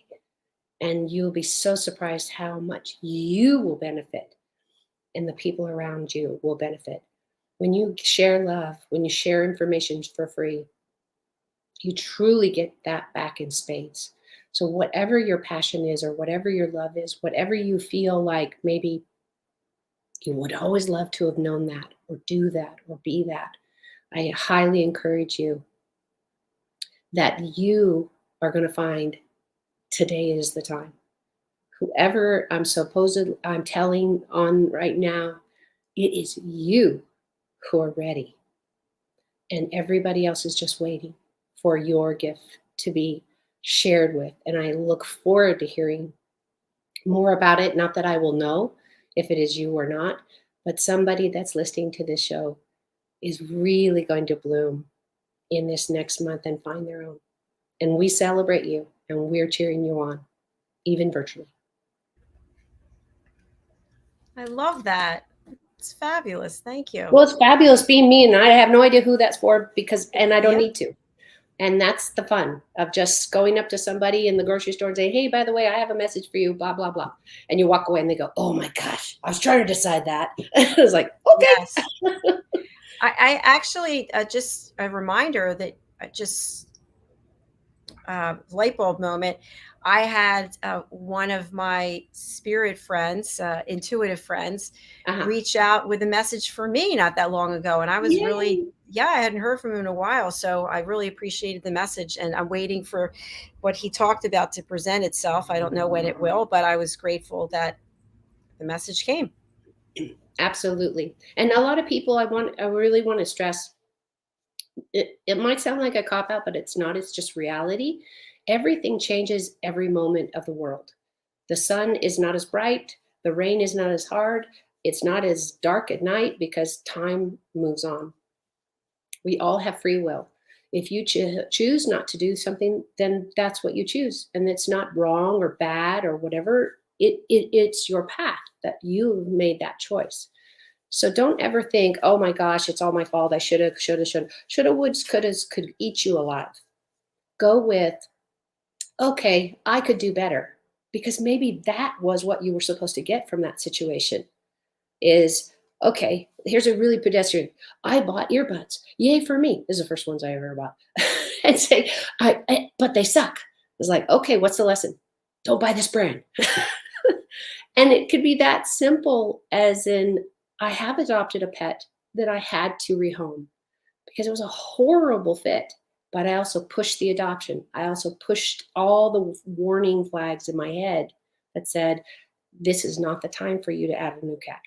And you'll be so surprised how much you will benefit and the people around you will benefit. When you share love, when you share information for free, you truly get that back in spades. So whatever your passion is, or whatever your love is, whatever you feel like maybe you would always love to have known that, or do that, or be that, I highly encourage you that you are going to find today is the time. Whoever I'm telling on right now, it is you who are ready. And everybody else is just waiting for your gift to be shared with. And I look forward to hearing more about it. Not that I will know if it is you or not, but somebody that's listening to this show is really going to bloom in this next month and find their own. And we celebrate you, and we're cheering you on, even virtually. I love that. It's fabulous. Thank you. Well, it's fabulous being me, and I have no idea who that's for, and I don't Yeah. need to. And that's the fun of just going up to somebody in the grocery store and saying, hey, by the way, I have a message for you, blah, blah, blah. And you walk away and they go, oh my gosh, I was trying to decide that. I was like, okay. Yes. I actually, just a reminder that light bulb moment. I had one of my spirit friends, intuitive friends, reach out with a message for me not that long ago. And I was really, I hadn't heard from him in a while. So I really appreciated the message, and I'm waiting for what he talked about to present itself. I don't know when it will, but I was grateful that the message came. Absolutely. And a lot of people, I really want to stress, it might sound like a cop out, but it's not. It's just reality. Everything changes every moment of the world. The sun is not as bright. The rain is not as hard. It's not as dark at night because time moves on. We all have free will. If you choose not to do something, then that's what you choose. And it's not wrong or bad or whatever. It's your path that you made that choice. So don't ever think, oh my gosh, it's all my fault. I shoulda, woulds, couldas, could eat you alive. Go with, okay, I could do better, because maybe that was what you were supposed to get from that situation is, Okay, here's a really pedestrian. I bought earbuds. Yay for me. This is the first ones I ever bought. And say, but they suck. It's like, okay, what's the lesson? Don't buy this brand. And it could be that simple as in, I have adopted a pet that I had to rehome because it was a horrible fit. But I also pushed the adoption. I also pushed all the warning flags in my head that said, this is not the time for you to add a new cat.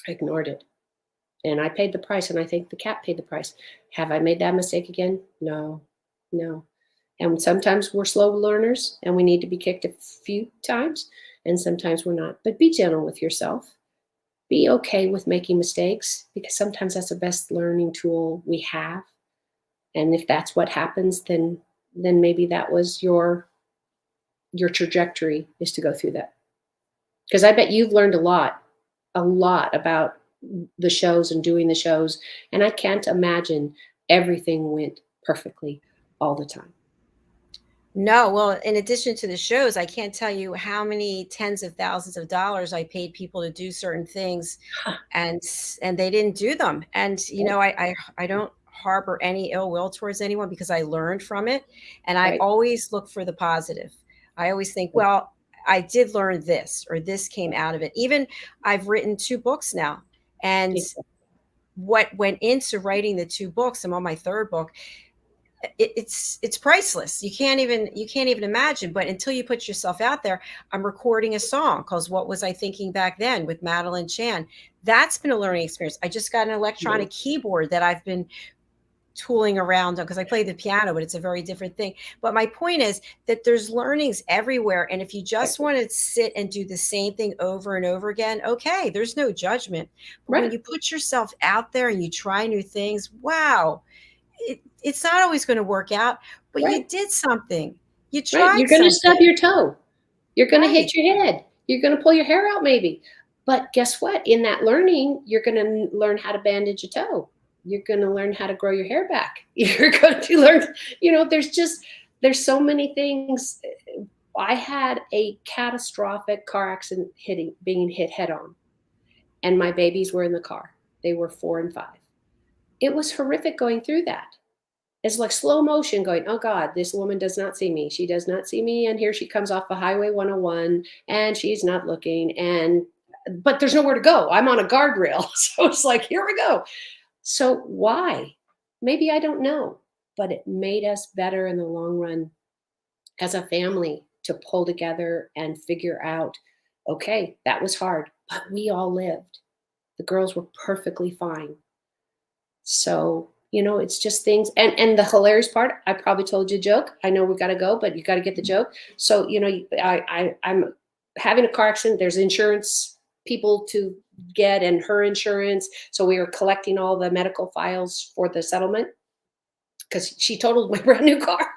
I ignored it. And I paid the price, and I think the cat paid the price. Have I made that mistake again? No, no. And sometimes we're slow learners and we need to be kicked a few times, and sometimes we're not. But be gentle with yourself. Be okay with making mistakes, because sometimes that's the best learning tool we have. And if that's what happens, then maybe that was your trajectory, is to go through that. Because I bet you've learned a lot about the shows and doing the shows. And I can't imagine everything went perfectly all the time. No, well, in addition to the shows, I can't tell you how many tens of thousands of dollars I paid people to do certain things, Huh, and they didn't do them. And right, I don't harbor any ill will towards anyone because I learned from it, and I right, always look for the positive. I always think, right, well, I did learn this, or this came out of it. Even I've written 2 books now, and exactly, what went into writing the 2 books, I'm on my 3rd book, it's priceless. You can't even imagine. But until you put yourself out there, I'm recording a song called "What Was I Thinking Back Then" with Madeline Chan. That's been a learning experience. I just got an right, electronic keyboard that I've been tooling around on because I play the piano, but it's a very different thing. But my point is that there's learnings everywhere. And if you just exactly, want to sit and do the same thing over and over again, okay, there's no judgment. But when right, you put yourself out there and you try new things, wow, it's not always going to work out, but you right, did something. You right. tried You're going to stub something. your toe. You're going to Right. hit your head. You're going to pull your hair out maybe. But guess what? In that learning, you're going to learn how to bandage a toe. You're going to learn how to grow your hair back. You're going to learn, there's so many things. I had a catastrophic car accident being hit head on, and my babies were in the car. They were 4 and 5. It was horrific going through that. It's like slow motion going, oh God, this woman does not see me. She does not see me. And here she comes off the highway 101 and she's not looking. But there's nowhere to go. I'm on a guardrail. So it's like, here we go. So why? Maybe I don't know, but it made us better in the long run as a family to pull together and figure out, okay, that was hard, but we all lived. The girls were perfectly fine. So, it's just things. And the hilarious part, I probably told you a joke. I know we got to go, but you got to get the joke. So, I'm having a car accident. There's insurance people to get, and her insurance. So we were collecting all the medical files for the settlement because she totaled my brand new car.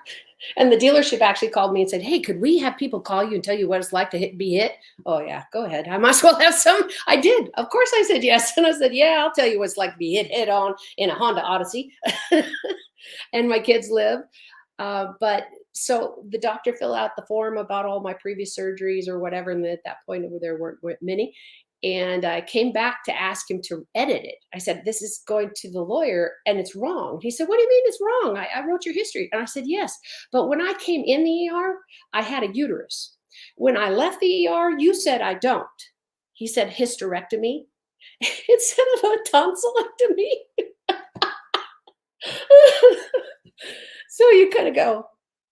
And the dealership actually called me and said, hey, could we have people call you and tell you what it's like to be hit? Oh, yeah, go ahead. I might as well have some. I did. Of course, I said yes. And I said, yeah, I'll tell you what it's like to be hit head on in a Honda Odyssey. And my kids live. But so the doctor filled out the form about all my previous surgeries or whatever. And at that point, there weren't many. And I came back to ask him to edit it. I said, this is going to the lawyer and it's wrong. He said, what do you mean it's wrong? I wrote your history. And I said, yes. But when I came in the ER, I had a uterus. When I left the ER, you said I don't. He said hysterectomy instead of a tonsillectomy. So you kind of go,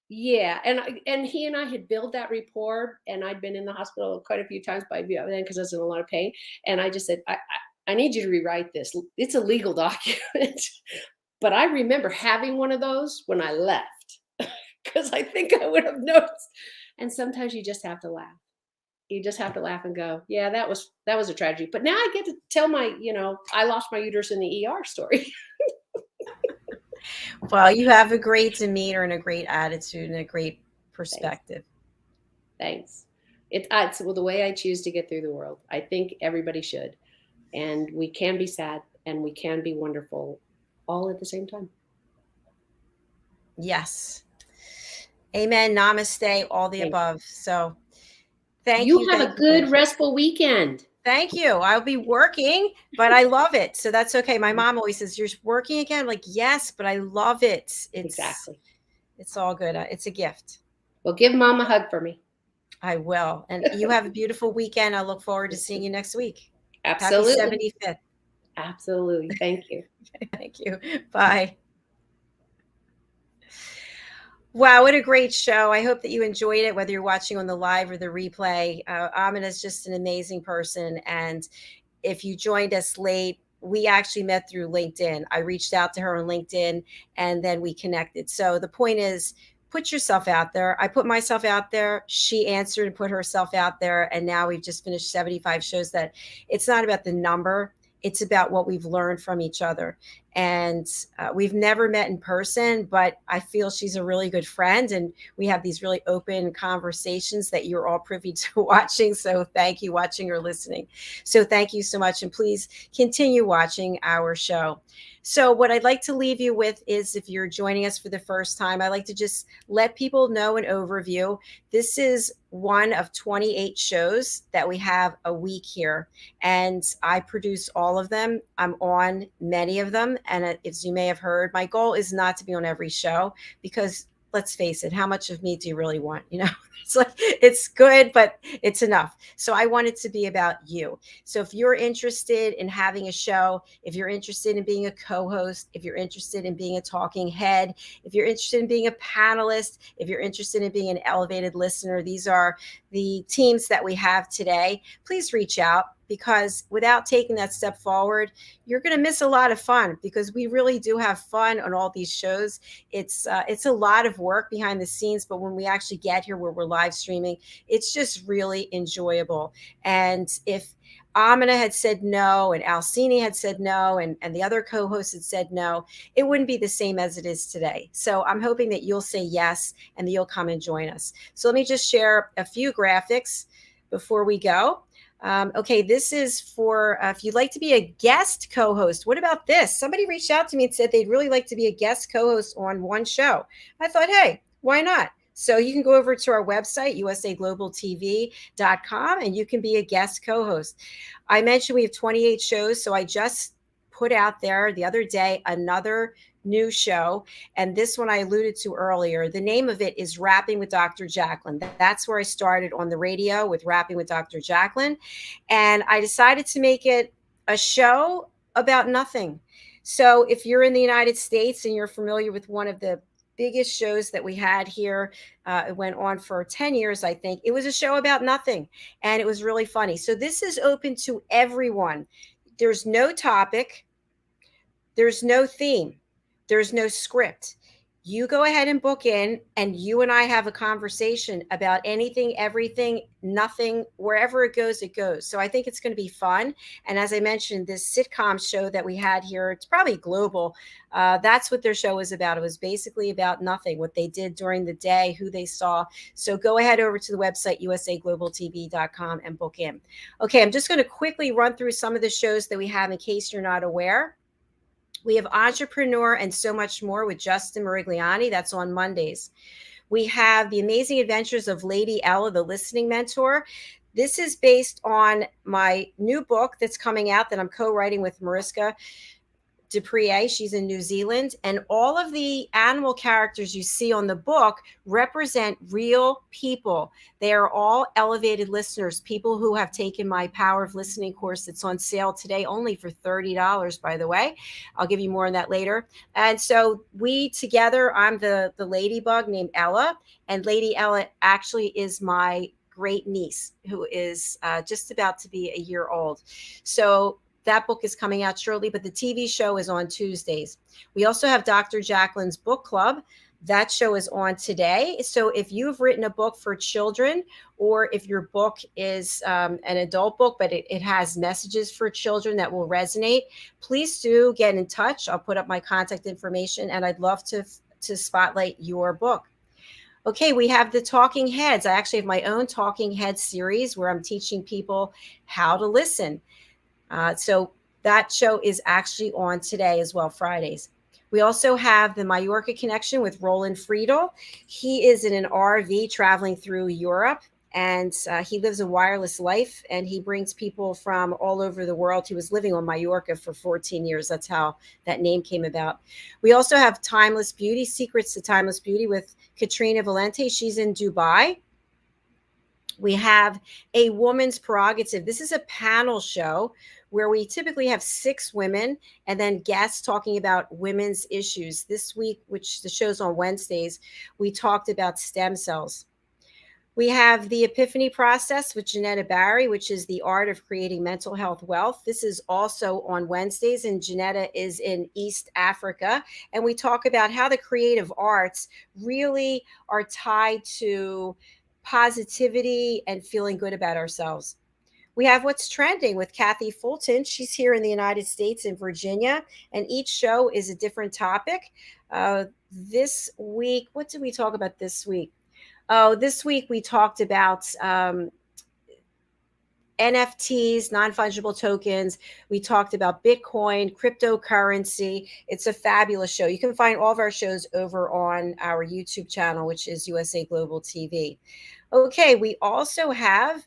yeah. And he and I had built that rapport, and I'd been in the hospital quite a few times by then because I was in a lot of pain. And I just said, I need you to rewrite this. It's a legal document. But I remember having one of those when I left because I think I would have noticed. And sometimes you just have to laugh. You just have to laugh and go, yeah, that was a tragedy. But now I get to tell I lost my uterus in the ER story. Well, you have a great demeanor and a great attitude and a great Thanks. perspective. Thanks. It's the way I choose to get through the world. I think everybody should. And we can be sad and we can be wonderful all at the same time. Yes. Amen. Namaste, all the Thank you. above. So thank You you. have Thank a you. Thank good, you. restful weekend. Thank you. I'll be working, but I love it. So that's okay. My mom always says, "You're working again?" I'm like, yes, but I love it. Exactly. It's all good. It's a gift. Well, give Mom a hug for me. I will. And you have a beautiful weekend. I look forward to seeing you next week. Happy Absolutely. 75th. Absolutely. Thank you. Thank you. Bye. Wow, what a great show. I hope that you enjoyed it, whether you're watching on the live or the replay. Amina is just an amazing person. And if you joined us late, we actually met through LinkedIn. I reached out to her on LinkedIn and then we connected. So the point is, put yourself out there. I put myself out there. She answered and put herself out there. And now we've just finished 75 shows. That it's not about the number, it's about what we've learned from each other. And we've never met in person, but I feel she's a really good friend. And we have these really open conversations that you're all privy to watching. So thank you, watching or listening. So thank you so much. And please continue watching our show. So what I'd like to leave you with is, if you're joining us for the first time, I like to just let people know an overview. This is one of 28 shows that we have a week here, and I produce all of them. I'm on many of them. And as you may have heard, my goal is not to be on every show, because let's face it, how much of me do you really want? It's like, it's good, but it's enough. So I want it to be about you. So if you're interested in having a show, if you're interested in being a co-host, if you're interested in being a talking head, if you're interested in being a panelist, if you're interested in being an elevated listener, these are the teams that we have today. Please reach out, because without taking that step forward, you're going to miss a lot of fun, because we really do have fun on all these shows. It's a lot of work behind the scenes, but when we actually get here where we're live streaming, it's just really enjoyable. And if Amina had said no, and Alcini had said no, and the other co-hosts had said no, it wouldn't be the same as it is today. So I'm hoping that you'll say yes and that you'll come and join us. So let me just share a few graphics before we go. Okay, this is for if you'd like to be a guest co-host. What about this? Somebody reached out to me and said they'd really like to be a guest co-host on one show. I thought, hey, why not? So you can go over to our website, usaglobaltv.com, and you can be a guest co-host. I mentioned we have 28 shows, so I just put out there the other day another new show, and this one I alluded to earlier. The name of it is Rapping with Dr. JACALYN. That's where I started on the radio, with Rapping with Dr. JACALYN, and I decided to make it a show about nothing. So if you're in the United States and you're familiar with one of the biggest shows that we had here, it went on for 10 years, I think. It was a show about nothing, and it was really funny. So this is open to everyone. There's no topic, there's no theme, there's no script. You go ahead and book in, and you and I have a conversation about anything, everything, nothing. Wherever it goes, it goes. So I think it's going to be fun. And as I mentioned, this sitcom show that we had here, it's probably global. That's what their show was about. It was basically about nothing, what they did during the day, who they saw. So go ahead over to the website, usaglobaltv.com, and book in. Okay, I'm just going to quickly run through some of the shows that we have in case you're not aware. We have Entrepreneur and So Much More with Justin Morigliani. That's on Mondays. We have The Amazing Adventures of Lady Ella, the Listening Mentor. This is based on my new book that's coming out that I'm co-writing with Mariska Dupree. She's in New Zealand, and all of the animal characters you see on the book represent real people. They are all elevated listeners, people who have taken my Power of Listening course that's on sale today, only for $30, by the way. I'll give you more on that later. And so we together, I'm the ladybug named Ella, and Lady Ella actually is my great niece, who is just about to be a year old. So that book is coming out shortly, but the TV show is on Tuesdays. We also have Dr. JACALYN's book club. That show is on today. So if you've written a book for children, or if your book is an adult book, but it has messages for children that will resonate, please do get in touch. I'll put up my contact information, and I'd love to spotlight your book. Okay, we have the Talking Heads. I actually have my own Talking Heads series where I'm teaching people how to listen. So that show is actually on today as well, Fridays. We also have the Mallorca Connection with Roland Friedel. He is in an RV traveling through Europe, and he lives a wireless life, and he brings people from all over the world. He was living on Mallorca for 14 years. That's how that name came about. We also have Timeless Beauty, Secrets to Timeless Beauty with Katrina Valente. She's in Dubai. We have A Woman's Prerogative. This is a panel show where we typically have 6 women and then guests talking about women's issues. This week, which the show's on Wednesdays, we talked about stem cells. We have The Epiphany Process with Janetta Barry, which is the art of creating mental health wealth. This is also on Wednesdays, and Janetta is in East Africa. And we talk about how the creative arts really are tied to positivity and feeling good about ourselves. We have What's Trending with Kathy Fulton. She's here in the United States in Virginia, and each show is a different topic. This week, what did we talk about this week? Oh, this week we talked about NFTs, non-fungible tokens. We talked about Bitcoin, cryptocurrency. It's a fabulous show. You can find all of our shows over on our YouTube channel, which is USA Global TV. Okay, we also have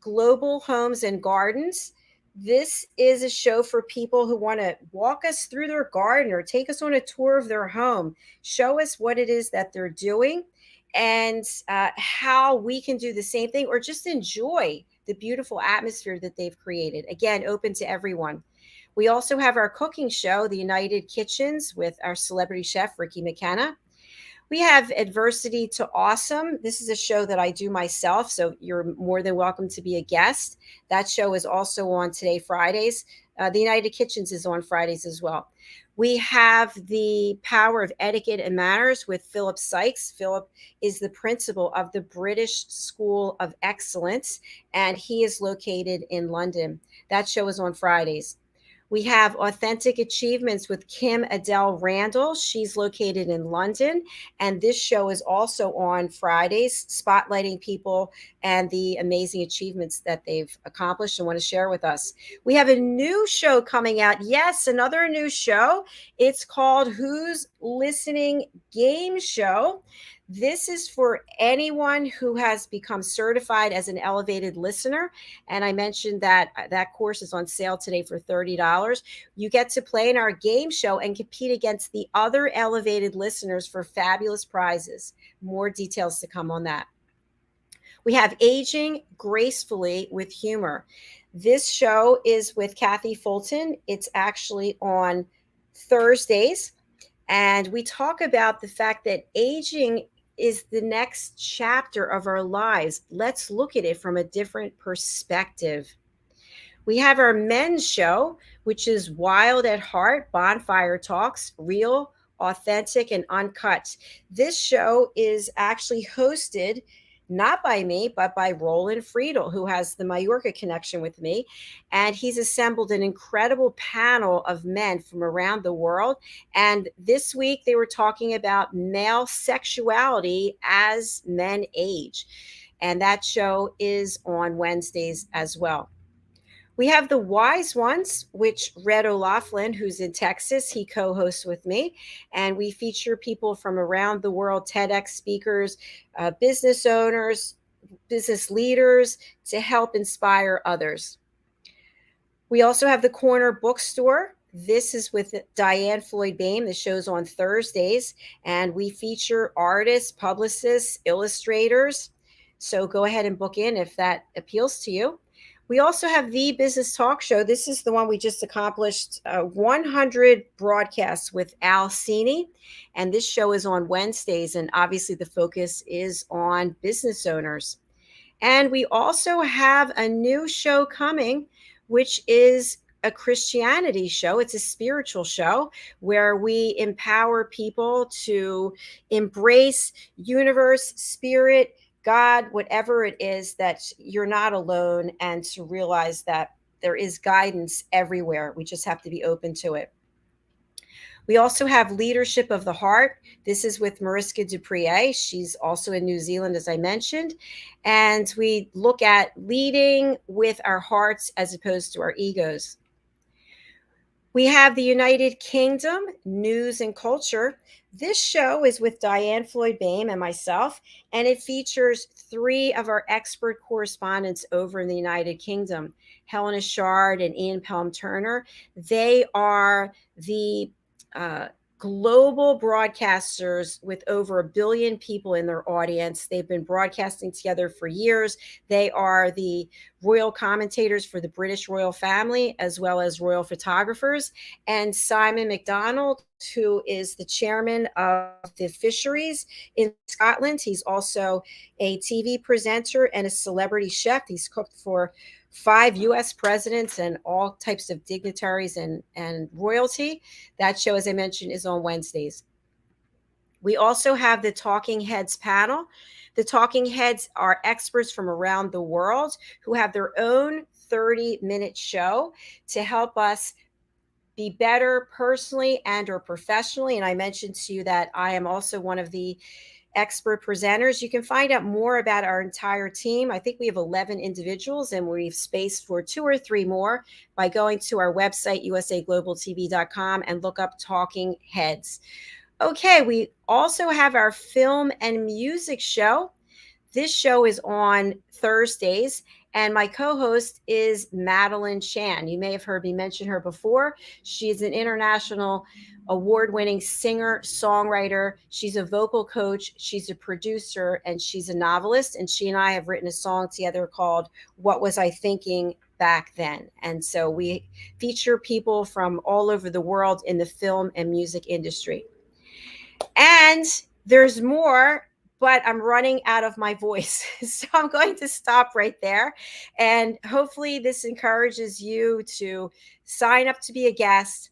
Global Homes and Gardens. This is a show for people who want to walk us through their garden or take us on a tour of their home, show us what it is that they're doing, and how we can do the same thing, or just enjoy the beautiful atmosphere that they've created. Again, open to everyone. We also have our cooking show, The United Kitchens, with our celebrity chef, Ricky McKenna. We have Adversity to Awesome. This is a show that I do myself, so you're more than welcome to be a guest. That show is also on today, Fridays. The United Kitchens is on Fridays as well. We have The Power of Etiquette and Manners with Philip Sykes. Philip is the principal of the British School of Excellence, and he is located in London. That show is on Fridays. We have Authentic Achievements with Kim Adele Randall. She's located in London. And this show is also on Fridays, spotlighting people and the amazing achievements that they've accomplished and want to share with us. We have a new show coming out. Yes, another new show. It's called Who's Listening Game Show. This is for anyone who has become certified as an elevated listener. And I mentioned that that course is on sale today for $30. You get to play in our game show and compete against the other elevated listeners for fabulous prizes. More details to come on that. We have Aging Gracefully with Humor. This show is with Kathy Fulton. It's actually on Thursdays. And we talk about the fact that aging is the next chapter of our lives. Let's look at it from a different perspective. We have our men's show, which is Wild at Heart, Bonfire Talks, real, authentic, and uncut. This show is actually hosted not by me, but by Roland Friedel, who has the Mallorca connection with me. And he's assembled an incredible panel of men from around the world. And this week they were talking about male sexuality as men age. And that show is on Wednesdays as well. We have the Wise Ones, which Red O'Laughlin, who's in Texas, he co-hosts with me. And we feature people from around the world, TEDx speakers, business owners, business leaders, to help inspire others. We also have the Corner Bookstore. This is with Diane Floyd Bain. The show's on Thursdays. And we feature artists, publicists, illustrators. So go ahead and book in if that appeals to you. We also have the Business Talk Show. This is the one we just accomplished 100 broadcasts with Al Cini. And this show is on Wednesdays. And obviously the focus is on business owners. And we also have a new show coming, which is a Christianity show. It's a spiritual show where we empower people to embrace universe, spirit, God, whatever it is, that you're not alone, and to realize that there is guidance everywhere. We just have to be open to it. We also have Leadership of the Heart. This is with Mariska Duprier. She's also in New Zealand, as I mentioned. And we look at leading with our hearts as opposed to our egos. We have the United Kingdom news and culture. This show is with Diane Floyd Bame and myself, and it features three of our expert correspondents over in the United Kingdom, Helena Shard and Ian Pelham Turner. They are the uh, global broadcasters with over 1 billion people in their audience. They've been broadcasting together for years. They are the royal commentators for the British royal family, as well as royal photographers. And Simon McDonald, who is the chairman of the fisheries in Scotland. He's also a TV presenter and a celebrity chef. He's cooked for 5 US presidents and all types of dignitaries and royalty. That show, as I mentioned, is on Wednesdays. We also have the Talking Heads panel. The Talking Heads are experts from around the world who have their own 30-minute show to help us be better personally and or professionally. And I mentioned to you that I am also one of the expert presenters. You can find out more about our entire team. I think we have 11 individuals and we've space for 2 or 3 more by going to our website, usaglobaltv.com, and look up Talking Heads. Okay, we also have our film and music show. This show is on Thursdays, and my co-host is Madeline Chan. You may have heard me mention her before. She's an international award-winning singer, songwriter. She's a vocal coach. She's a producer, and she's a novelist. And she and I have written a song together called "What Was I Thinking Back Then?" And so we feature people from all over the world in the film and music industry. And there's more, but I'm running out of my voice. So I'm going to stop right there. And hopefully, this encourages you to sign up to be a guest,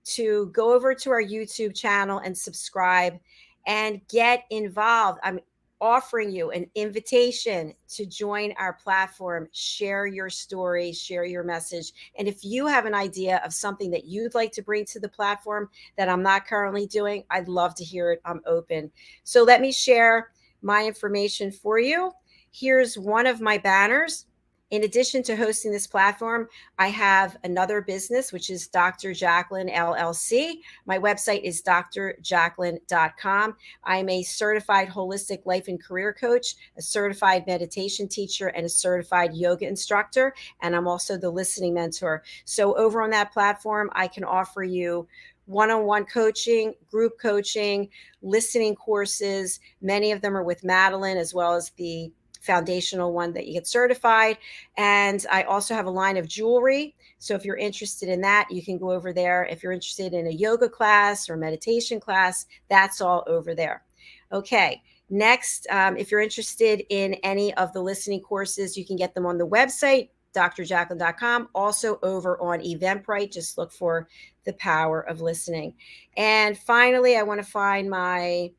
to go over to our YouTube channel and subscribe and get involved. I'm offering you an invitation to join our platform, share your story, share your message. And if you have an idea of something that you'd like to bring to the platform that I'm not currently doing, I'd love to hear it. I'm open. So let me share my information for you. Here's one of my banners. In addition to hosting this platform, I have another business, which is Dr. JACALYN LLC. My website is drjacalyn.com. I'm a certified holistic life and career coach, a certified meditation teacher, and a certified yoga instructor. And I'm also the listening mentor. So over on that platform, I can offer you one-on-one coaching, group coaching, listening courses. Many of them are with Madeline, as well as the foundational one that you get certified. And I also have a line of jewelry. So if you're interested in that, you can go over there. If you're interested in a yoga class or meditation class, that's all over there. Okay. Next, if you're interested in any of the listening courses, you can get them on the website, drjacalyn.com. Also over on Eventbrite, just look for The Power of Listening. And finally, I want to find my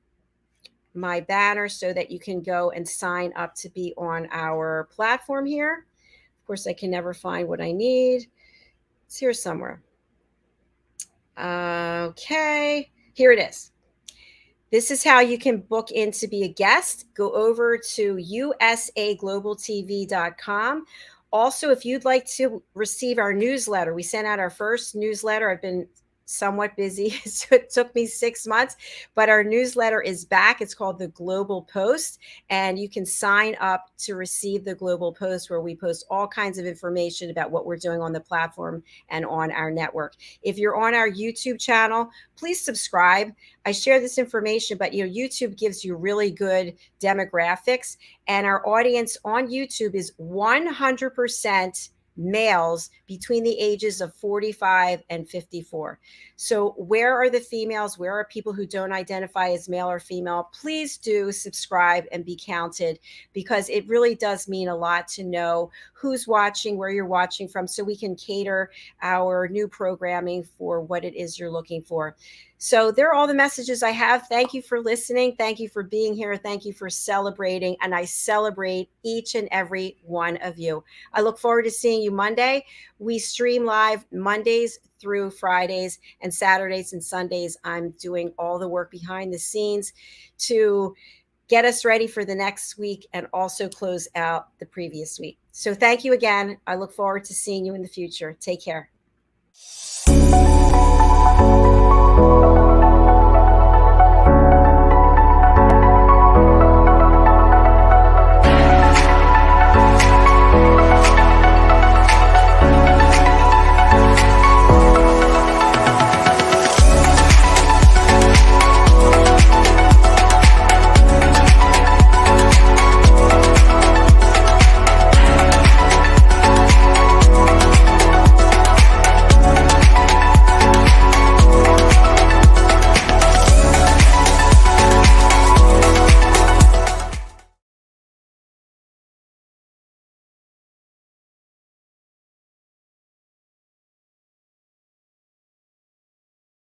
banner so that you can go and sign up to be on our platform here. Of course, I can never find what I need. It's here somewhere. Okay, here it is. This is how you can book in to be a guest. Go over to usaglobaltv.com. Also, if you'd like to receive our newsletter, we sent out our first newsletter. I've been somewhat busy, so it took me 6 months, but our newsletter is back. It's called the Global Post, and you can sign up to receive the Global Post, where we post all kinds of information about what we're doing on the platform and on our network. If you're on our YouTube channel, please subscribe. I share this information, but YouTube gives you really good demographics, and our audience on YouTube is 100% males between the ages of 45 and 54. So where are the females? Where are people who don't identify as male or female? Please do subscribe and be counted, because it really does mean a lot to know who's watching, where you're watching from, so we can cater our new programming for what it is you're looking for. So there are all the messages I have. Thank you for listening. Thank you for being here. Thank you for celebrating. And I celebrate each and every one of you. I look forward to seeing you Monday. We stream live Mondays through Fridays, and Saturdays and Sundays I'm doing all the work behind the scenes to get us ready for the next week and also close out the previous week. So thank you again. I look forward to seeing you in the future. Take care.